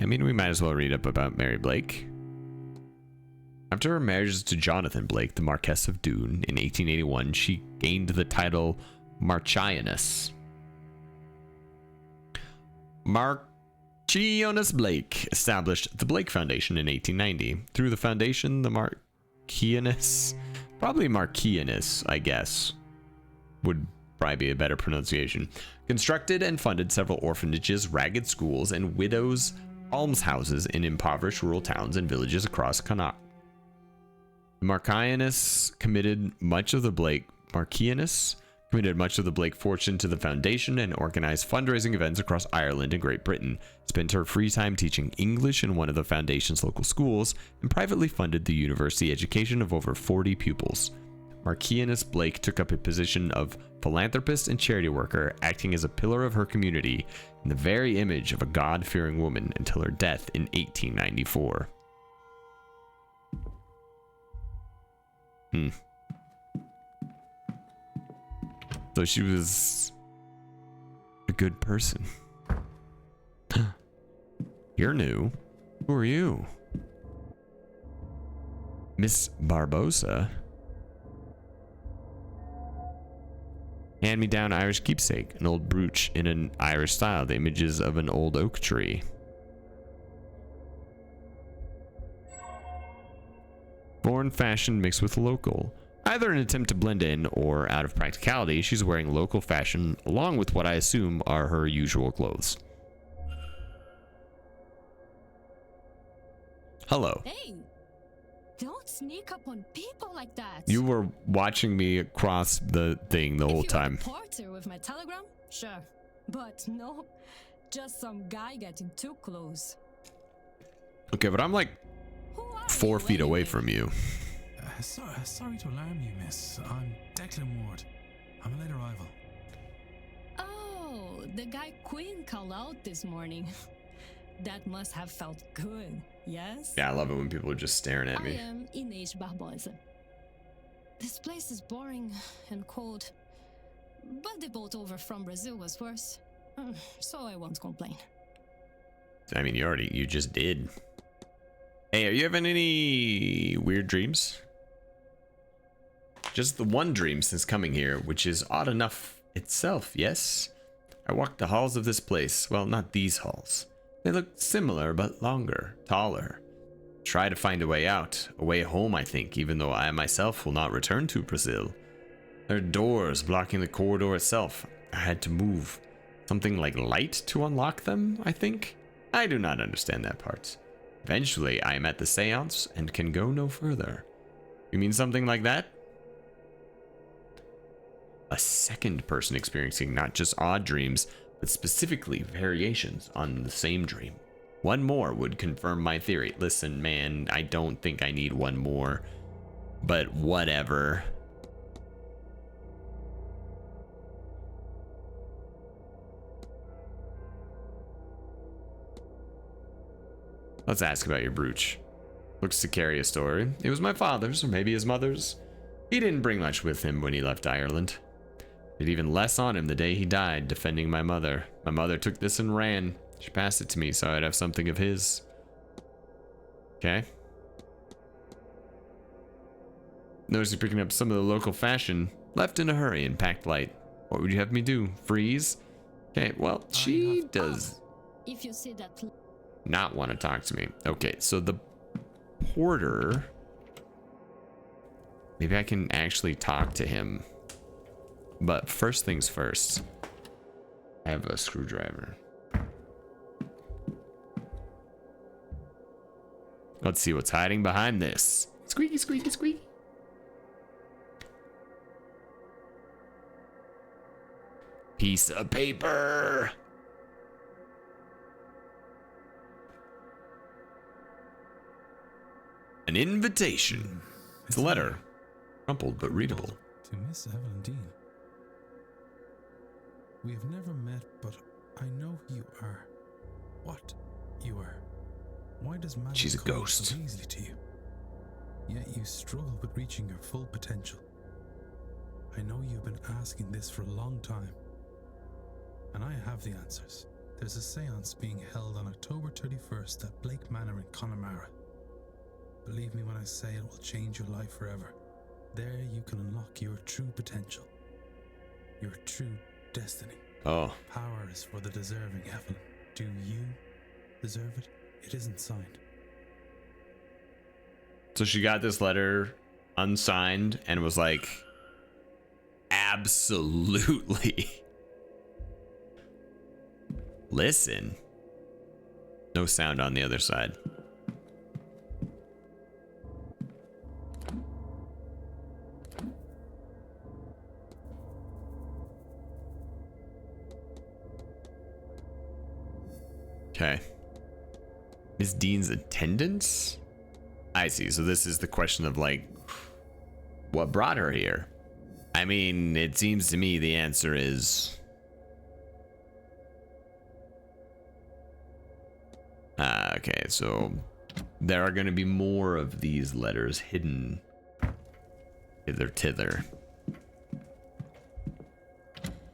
I mean, we might as well read up about Mary Blake. After her marriage to Jonathan Blake, the Marquess of Doon, in 1881, she gained the title Marchioness. Marchioness Blake established the Blake Foundation in 1890. Through the foundation, the Marchioness, probably Marchioness, I guess, would probably be a better pronunciation, constructed and funded several orphanages, ragged schools, and widows' almshouses in impoverished rural towns and villages across Connaught. The Marchioness committed much of the Blake fortune to the foundation and organized fundraising events across Ireland and Great Britain, spent her free time teaching English in one of the foundation's local schools, and privately funded the university education of over 40 pupils. Marchioness Blake took up a position of philanthropist and charity worker, acting as a pillar of her community and the very image of a God-fearing woman until her death in 1894. So she was a good person. You're new. Who are you? Miss Barbosa? Hand-me-down Irish keepsake, an old brooch in an Irish style, the images of an old oak tree. Foreign fashion mixed with local. Either an attempt to blend in or out of practicality, she's wearing local fashion along with what I assume are her usual clothes. Hello. Hey, don't sneak up on people like that. You were watching me across the thing the whole If you were time. the porter with my telegram, sure. But no, just some guy getting too close. Okay, but I'm like Who are 4 you feet away anyway? from you. Sorry to alarm you, miss. I'm Declan Ward. I'm a late arrival. Oh, the guy Queen called out this morning. That must have felt good, yes? Yeah, I love it when people are just staring at I me. am Inês Barbosa. This place is boring and cold, but the boat over from Brazil was worse, so I won't complain. I mean, you just did. Hey, are you having any weird dreams? Just the one dream since coming here, which is odd enough itself, yes? I walked the halls of this place. Well, not these halls. They look similar, but longer, taller. Try to find a way out, a way home, I think, even though I myself will not return to Brazil. There are doors blocking the corridor itself. I had to move. Something like light to unlock them, I think? I do not understand that part. Eventually, I am at the Séance and can go no further. You mean something like that? A second person experiencing not just odd dreams, but specifically variations on the same dream. One more would confirm my theory. Listen, man, I don't think I need one more, but whatever. Let's ask about your brooch. Looks to carry a story. It was my father's, or maybe his mother's. He didn't bring much with him when he left Ireland. It even less on him the day he died, defending my mother. My mother took this and ran. She passed it to me so I'd have something of his. Okay. Noticed you picking up some of the local fashion. Left in a hurry and packed light. What would you have me do? Freeze? Okay, well, she does If you see that, not want to talk to me. Okay, so the porter... Maybe I can actually talk to him. But first things first. I have a screwdriver. Let's see what's hiding behind this. Squeaky, squeaky, squeaky. Piece of paper. An invitation. It's a letter. Crumpled but readable. To Miss Evelyn Dean. We have never met, but I know who you are. What you are. Why does magic She's a come ghost. so easily to you? Yet you struggle with reaching your full potential. I know you've been asking this for a long time. And I have the answers. There's a seance being held on October 31st at Blake Manor in Connemara. Believe me when I say it will change your life forever. There you can unlock your true potential. Your true destiny. Oh. Power is for the deserving, Evelyn. Do you deserve it? It isn't signed. So she got this letter unsigned and was like, absolutely. Listen. No sound on the other side. Okay. Miss Dean's attendance? I see. So this is the question of like, what brought her here? I mean, it seems to me the answer is... okay, so there are going to be more of these letters hidden hither.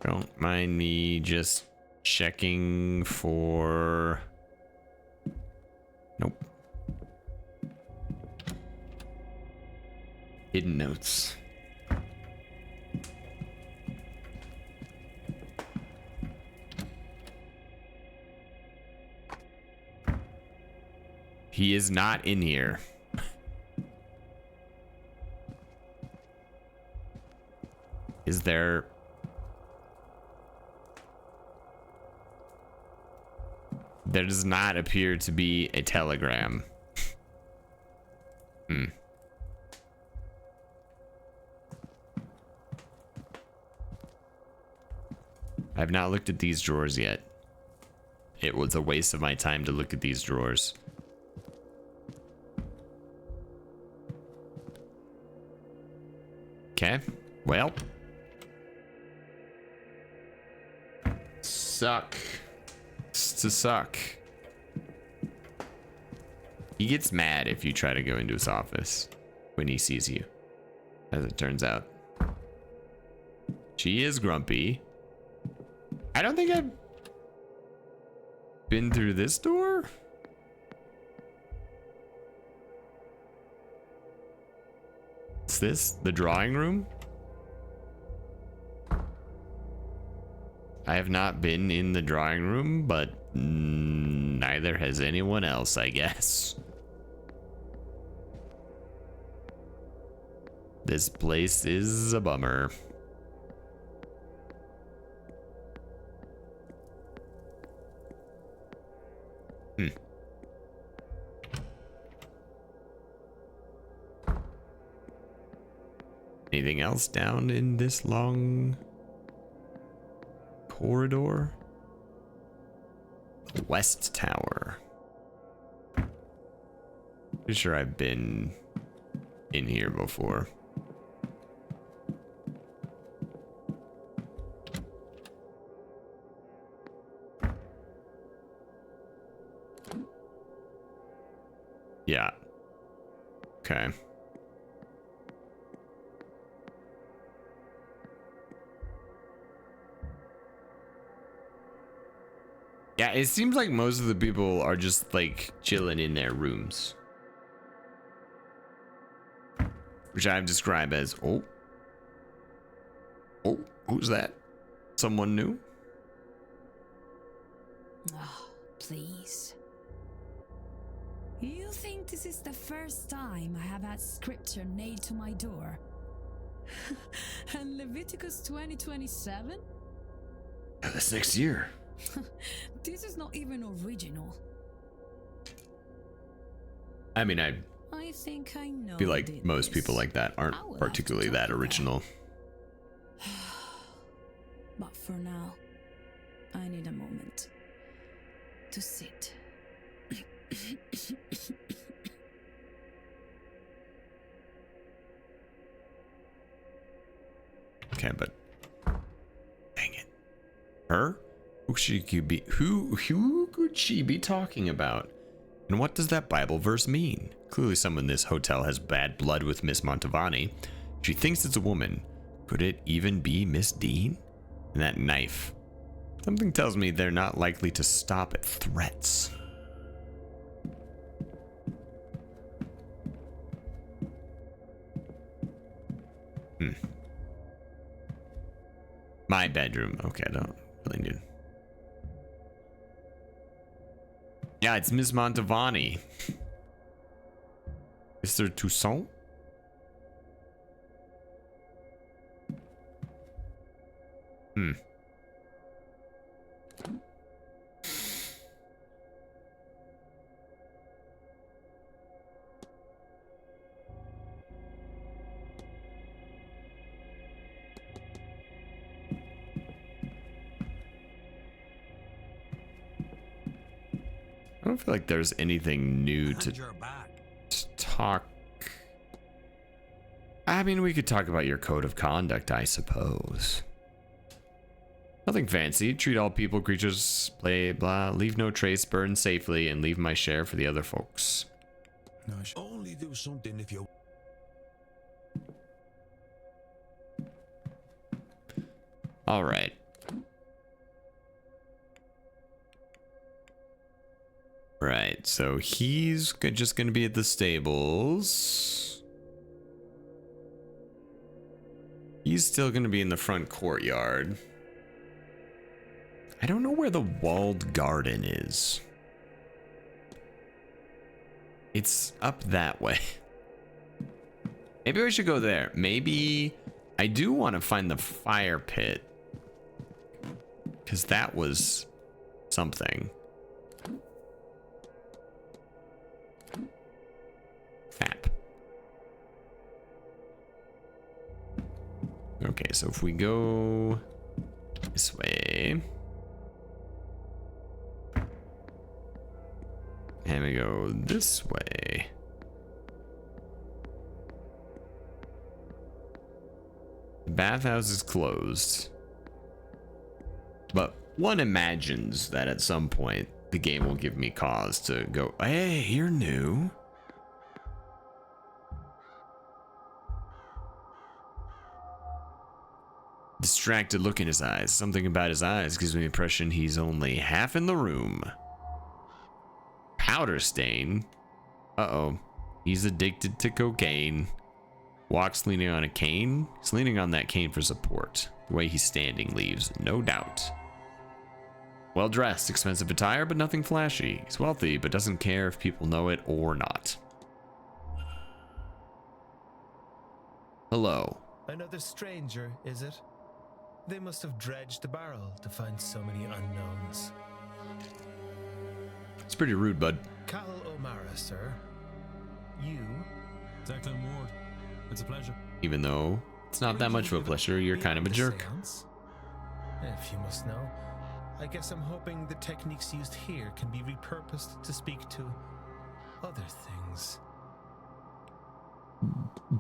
Don't mind me just checking for... Nope. Hidden notes. He is not in here. Is there... There does not appear to be a telegram. I've not looked at these drawers yet. It was a waste of my time to look at these drawers. Okay, well. Suck. To suck. He gets mad if you try to go into his office when he sees you, as it turns out. She is grumpy. I don't think I've been through this door. What's this? The drawing room? I have not been in the drawing room, but neither has anyone else, I guess. This place is a bummer. Anything else down in this long corridor? The West Tower. Pretty sure I've been in here before. Yeah. Okay. Yeah, it seems like most of the people are just like chilling in their rooms. Which I've described as, oh, who's that? Someone new? Oh, please. You think this is the first time I have had scripture nailed to my door? And Leviticus 20:27? That's next year. This is not even original. I mean, I think I know. feel like most people like that aren't particularly that original. But for now, I need a moment to sit. Okay, but dang it. Her? Who could she be talking about? And what does that Bible verse mean? Clearly someone in this hotel has bad blood with Miss Mantovani. She thinks it's a woman. Could it even be Miss Dean? And that knife. Something tells me they're not likely to stop at threats. My bedroom. Okay, I don't really need. Yeah, it's Miss Mantovani. Mr. Toussaint? I don't feel like there's anything new to talk. I mean, we could talk about your code of conduct, I suppose. Nothing fancy. Treat all people, creatures, play, blah. Leave no trace, burn safely, and leave my share for the other folks. No, I should only do something if you. All right. Right, so he's just going to be at the stables. He's still going to be in the front courtyard. I don't know where the walled garden is. It's up that way. Maybe we should go there. Maybe I do want to find the fire pit, because that was something. Map. Okay, so if we go this way, and we go this way, the bathhouse is closed, but one imagines that at some point the game will give me cause to go, hey, you're new. Distracted look in his eyes. Something about his eyes gives me the impression he's only half in the room. Powder stain. Uh-oh. He's addicted to cocaine. Walks leaning on a cane. He's leaning on that cane for support. The way he's standing leaves no doubt. Well dressed, expensive attire, but nothing flashy. He's wealthy, but doesn't care if people know it or not. Hello. Another stranger, is it? They must have dredged the barrel to find so many unknowns. It's pretty rude, bud. Cal O'Mara, sir. You? Declan Ward. It's a pleasure. Even though it's not that much of a pleasure, you're kind of a jerk. Séance? If you must know, I guess I'm hoping the techniques used here can be repurposed to speak to other things.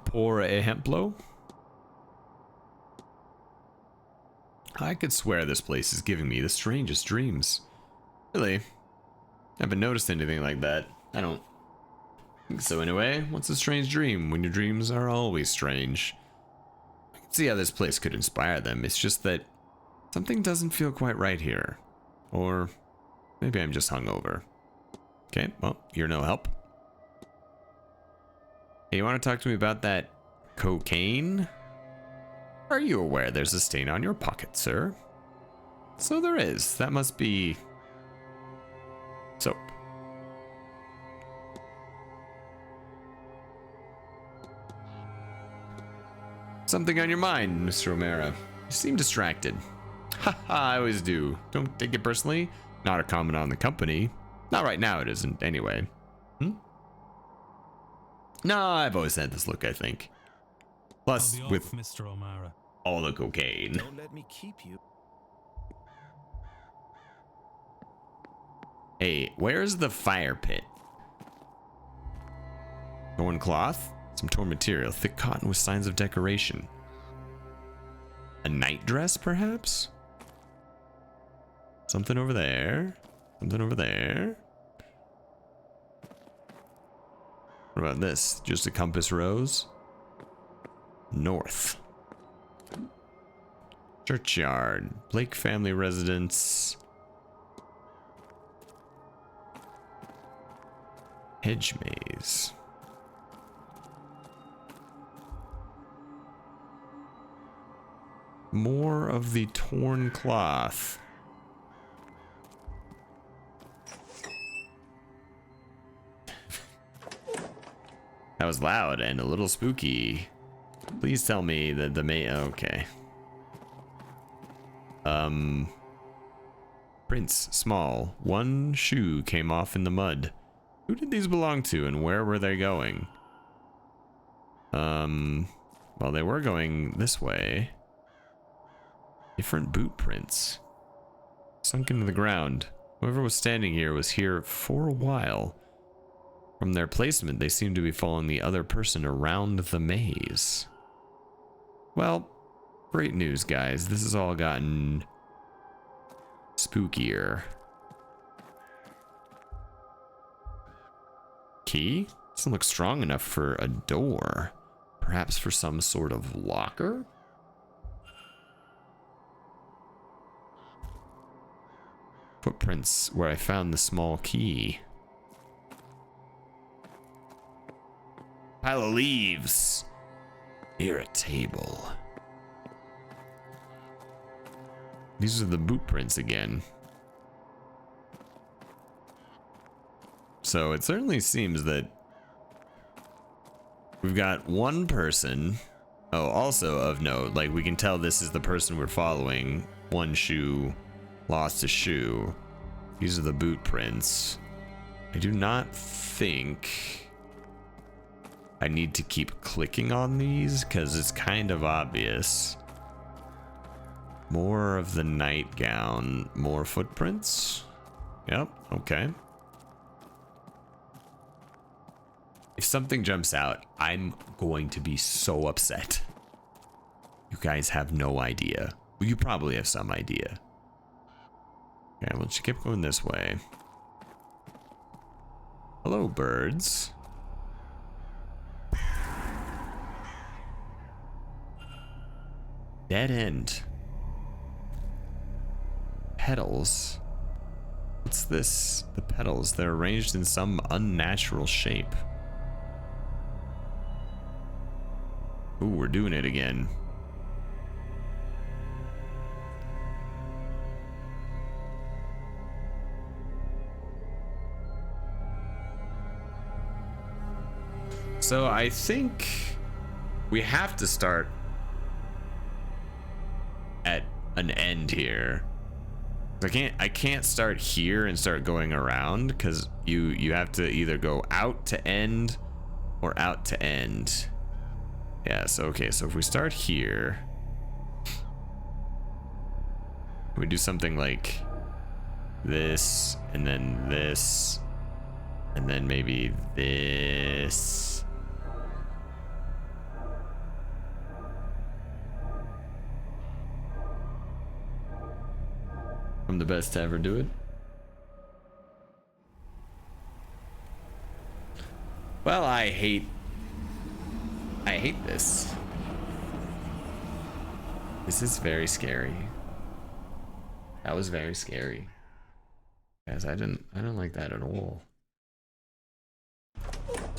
Por ejemplo? I could swear this place is giving me the strangest dreams. Really? I haven't noticed anything like that. I don't think so anyway. What's a strange dream when your dreams are always strange? I can see how this place could inspire them. It's just that something doesn't feel quite right here. Or maybe I'm just hungover. Okay, well, you're no help. Hey, you want to talk to me about that cocaine? Are you aware there's a stain on your pocket, sir? So there is. That must be soap. Something on your mind, Mr. O'Mara. You seem distracted. Haha, I always do. Don't take it personally. Not a comment on the company. Not right now, it isn't, anyway. No, I've always had this look, I think. Plus, with Mr. O'Mara. all the cocaine. Don't let me keep you. Hey, where's the fire pit? Torn cloth? Some torn material. Thick cotton with signs of decoration. A night dress, perhaps? Something over there. Something over there. What about this? Just a compass rose? North. Churchyard. Blake family residence. Hedge maze. More of the torn cloth. That was loud and a little spooky. Please tell me that the okay. Prints, small. One shoe came off in the mud. Who did these belong to and where were they going? Well, they were going this way. Different boot prints. Sunk into the ground. Whoever was standing here was here for a while. From their placement, they seem to be following the other person around the maze. Well, great news, guys. This has all gotten spookier. Key? Doesn't look strong enough for a door. Perhaps for some sort of locker? Footprints where I found the small key. Pile of leaves near a table. These are the boot prints again. So it certainly seems that we've got one person. Oh, also of note, like we can tell this is the person we're following. One shoe, lost a shoe. These are the boot prints. I do not think I need to keep clicking on these because it's kind of obvious. More of the nightgown. More footprints. Yep, okay. If something jumps out, I'm going to be so upset. You guys have no idea. Well, you probably have some idea. Okay, well, let's keep going this way. Hello, birds. Dead end. Petals. What's this? The petals. They're arranged in some unnatural shape. Ooh, we're doing it again. So I think we have to start at an end here. I can't start here and start going around because you have to either go out to end or out to end. Yeah, so okay, so if we start here, we do something like this and then this and then maybe this. I'm the best to ever do it. Well, I hate this. This is very scary. That was very scary. Guys, I don't like that at all.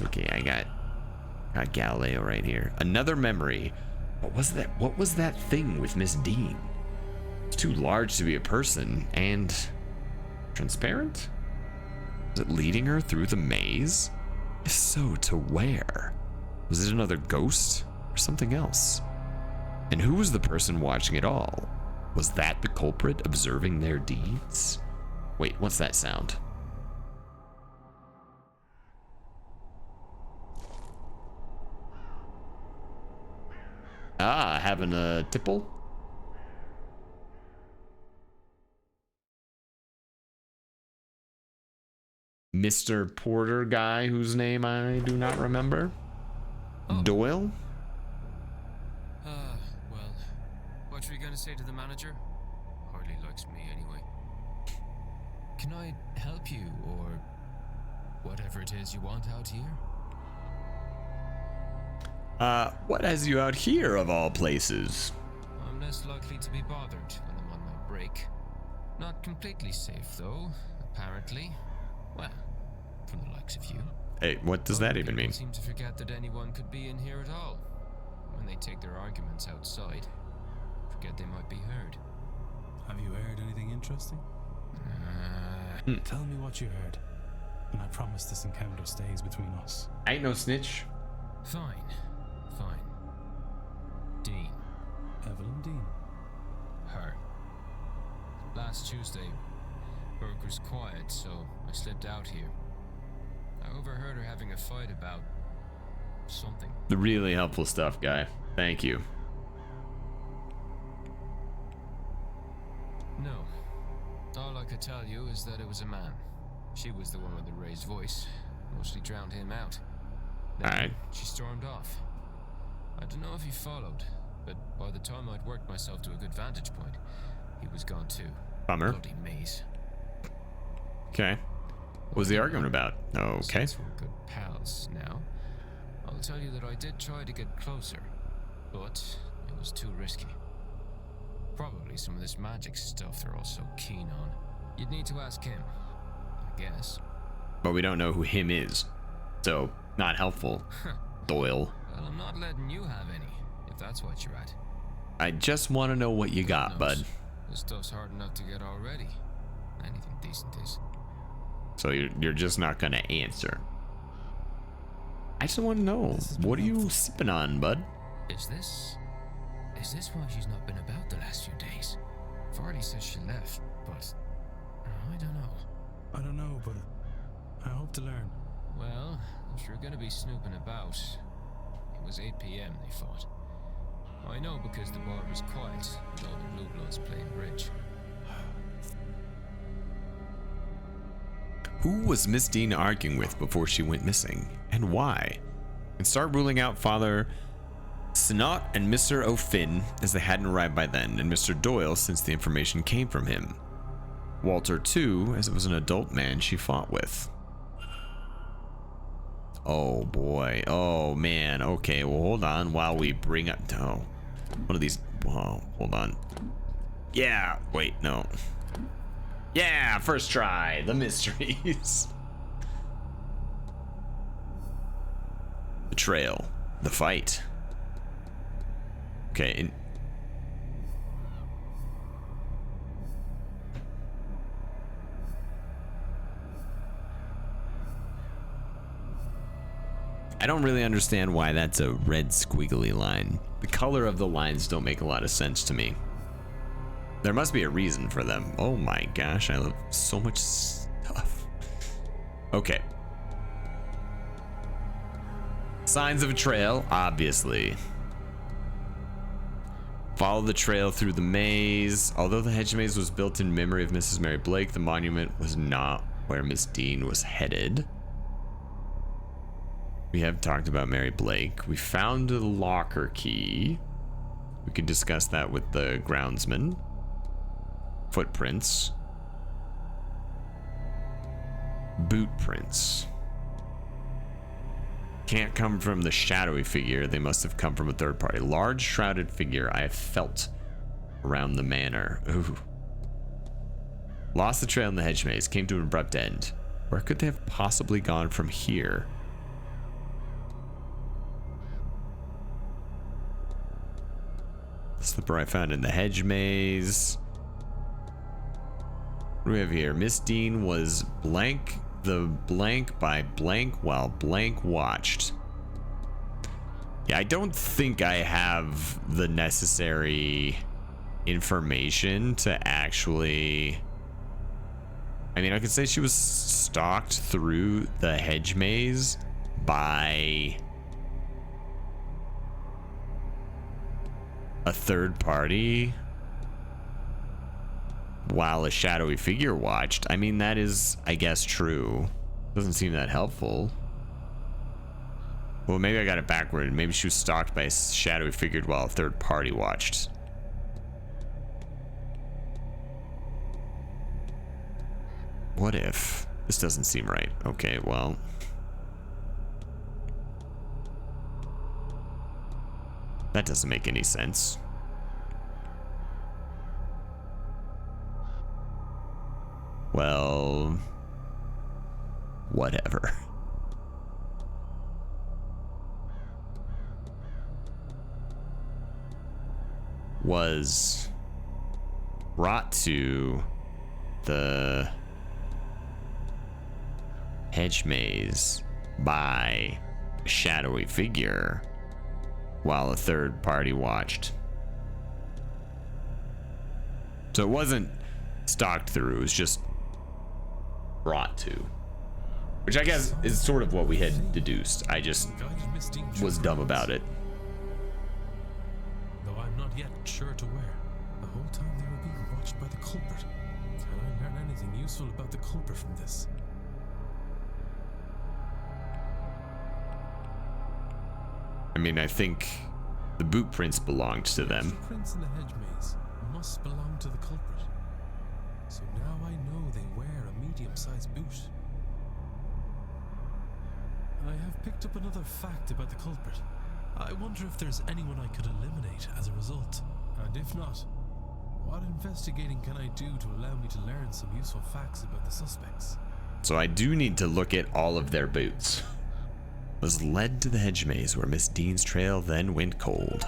Okay, I got Galileo right here. Another memory. What was that? What was that thing with Miss Dean? It's too large to be a person and transparent? Was it leading her through the maze? If so, to where? Was it another ghost or something else? And who was the person watching it all? Was that the culprit observing their deeds? Wait, what's that sound? Ah, having a tipple? Mr. Porter guy whose name I do not remember. Oh. Doyle? Well, what are you gonna say to the manager? Hardly likes me anyway. Can I help you, or whatever it is you want out here? What has you out here of all places? I'm less likely to be bothered when I'm on my break. Not completely safe, though, apparently. Well, from the likes of you. Hey, what does that even mean? People seem to forget that anyone could be in here at all. When they take their arguments outside, forget they might be heard. Have you heard anything interesting? Tell me what you heard, and I promise this encounter stays between us. Ain't no snitch. Fine. Dean. Evelyn Dean. Her. Last Tuesday, work was quiet, so I slipped out here. I overheard her having a fight about something. The really helpful stuff, guy. Thank you. No. All I could tell you is that it was a man. She was the one with the raised voice. Mostly drowned him out. Then Alright. she stormed off. I don't know if he followed, but by the time I'd worked myself to a good vantage point, he was gone too. Bummer. Bloody maze. Okay. What was the argument about? Okay. Since we're good pals now, I'll tell you that I did try to get closer, but it was too risky. Probably some of this magic stuff they're all so keen on. You'd need to ask him, I guess. But we don't know who him is. So, not helpful. Doyle. Well, I'm not letting you have any, if that's what you're at. I just want to know what you got, bud. This stuff's hard enough to get already. Anything decent is. So you're just not gonna answer. I just want to know, what are you sipping on, bud? Is this why she's not been about the last few days? Varley says she left, but I don't know. I don't know, but I hope to learn. Well, if you're gonna be snooping about, it was 8 p.m. they fought. I know because the bar was quiet with all the blue bloods playing bridge. Who was Miss Dean arguing with before she went missing, and why? And start ruling out Father Snot and Mr. O'Finn, as they hadn't arrived by then, and Mr. Doyle, since the information came from him. Walter, too, as it was an adult man she fought with. Oh boy. Oh man. Okay, well, hold on while we bring up. Oh, one of these. Whoa, hold on. Yeah, wait, no. Yeah, first try. The mysteries. The trail. The fight. Okay. I don't really understand why that's a red squiggly line. The color of the lines don't make a lot of sense to me. There must be a reason for them. Oh my gosh, I love so much stuff. Okay. Signs of a trail, obviously. Follow the trail through the maze. Although the hedge maze was built in memory of Mrs. Mary Blake, the monument was not where Miss Dean was headed. We have talked about Mary Blake. We found the locker key. We can discuss that with the groundsman. Footprints. Boot prints. Can't come from the shadowy figure. They must have come from a third party. Large shrouded figure I have felt around the manor. Ooh. Lost the trail in the hedge maze. Came to an abrupt end. Where could they have possibly gone from here? Slipper I found in the hedge maze. What do we have here? Miss Dean was blank the blank by blank while blank watched. Yeah, I don't think I have the necessary information to actually... I mean, I could say she was stalked through the hedge maze by a third party while a shadowy figure watched. I mean, that is, I guess, true. Doesn't seem that helpful. Well, maybe I got it backward. Maybe she was stalked by a shadowy figure while a third party watched. What if? This doesn't seem right. Okay, well. That doesn't make any sense. Well, whatever. Was brought to the hedge maze by a shadowy figure while a third party watched. So it wasn't stalked through, it was just brought to. Which I guess is sort of what we had deduced. I just was dumb about it. Though I'm not yet sure to where. The whole time they were being watched by the culprit. Can I learn anything useful about the culprit from this? I mean, I think the boot prints belonged to them. The prints in the hedge maze must belong to the culprit. So now I know they wear a medium-sized boot. I have picked up another fact about the culprit. I wonder if there's anyone I could eliminate as a result. And if not, what investigating can I do to allow me to learn some useful facts about the suspects? So I do need to look at all of their boots. Was led to the hedge maze where Miss Dean's trail then went cold.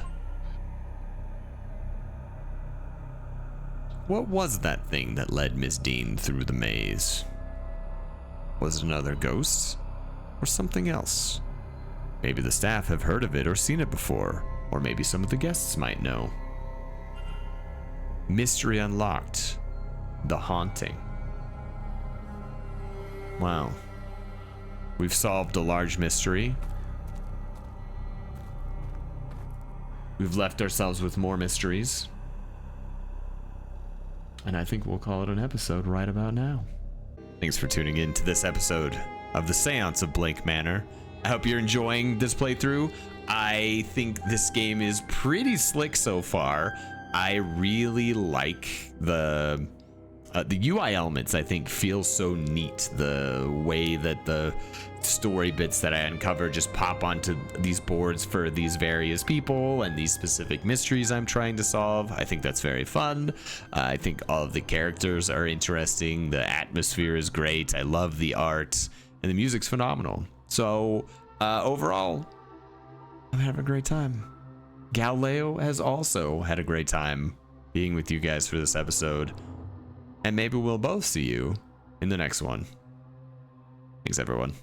What was that thing that led Miss Dean through the maze? Was it another ghost? Or something else? Maybe the staff have heard of it or seen it before, or maybe some of the guests might know. Mystery unlocked. The haunting. Wow. We've solved a large mystery. We've left ourselves with more mysteries. And I think we'll call it an episode right about now. Thanks for tuning in to this episode of the Séance of Blake Manor. I hope you're enjoying this playthrough. I think this game is pretty slick so far. I really like the UI elements. I think feel so neat. The way that the story bits that I uncover just pop onto these boards for these various people and these specific mysteries I'm trying to solve. I think that's very fun. I think all of the characters are interesting. The atmosphere is great. I love the art, and the music's phenomenal. So overall, I'm having a great time. Galileo has also had a great time being with you guys for this episode. And maybe we'll both see you in the next one. Thanks, everyone.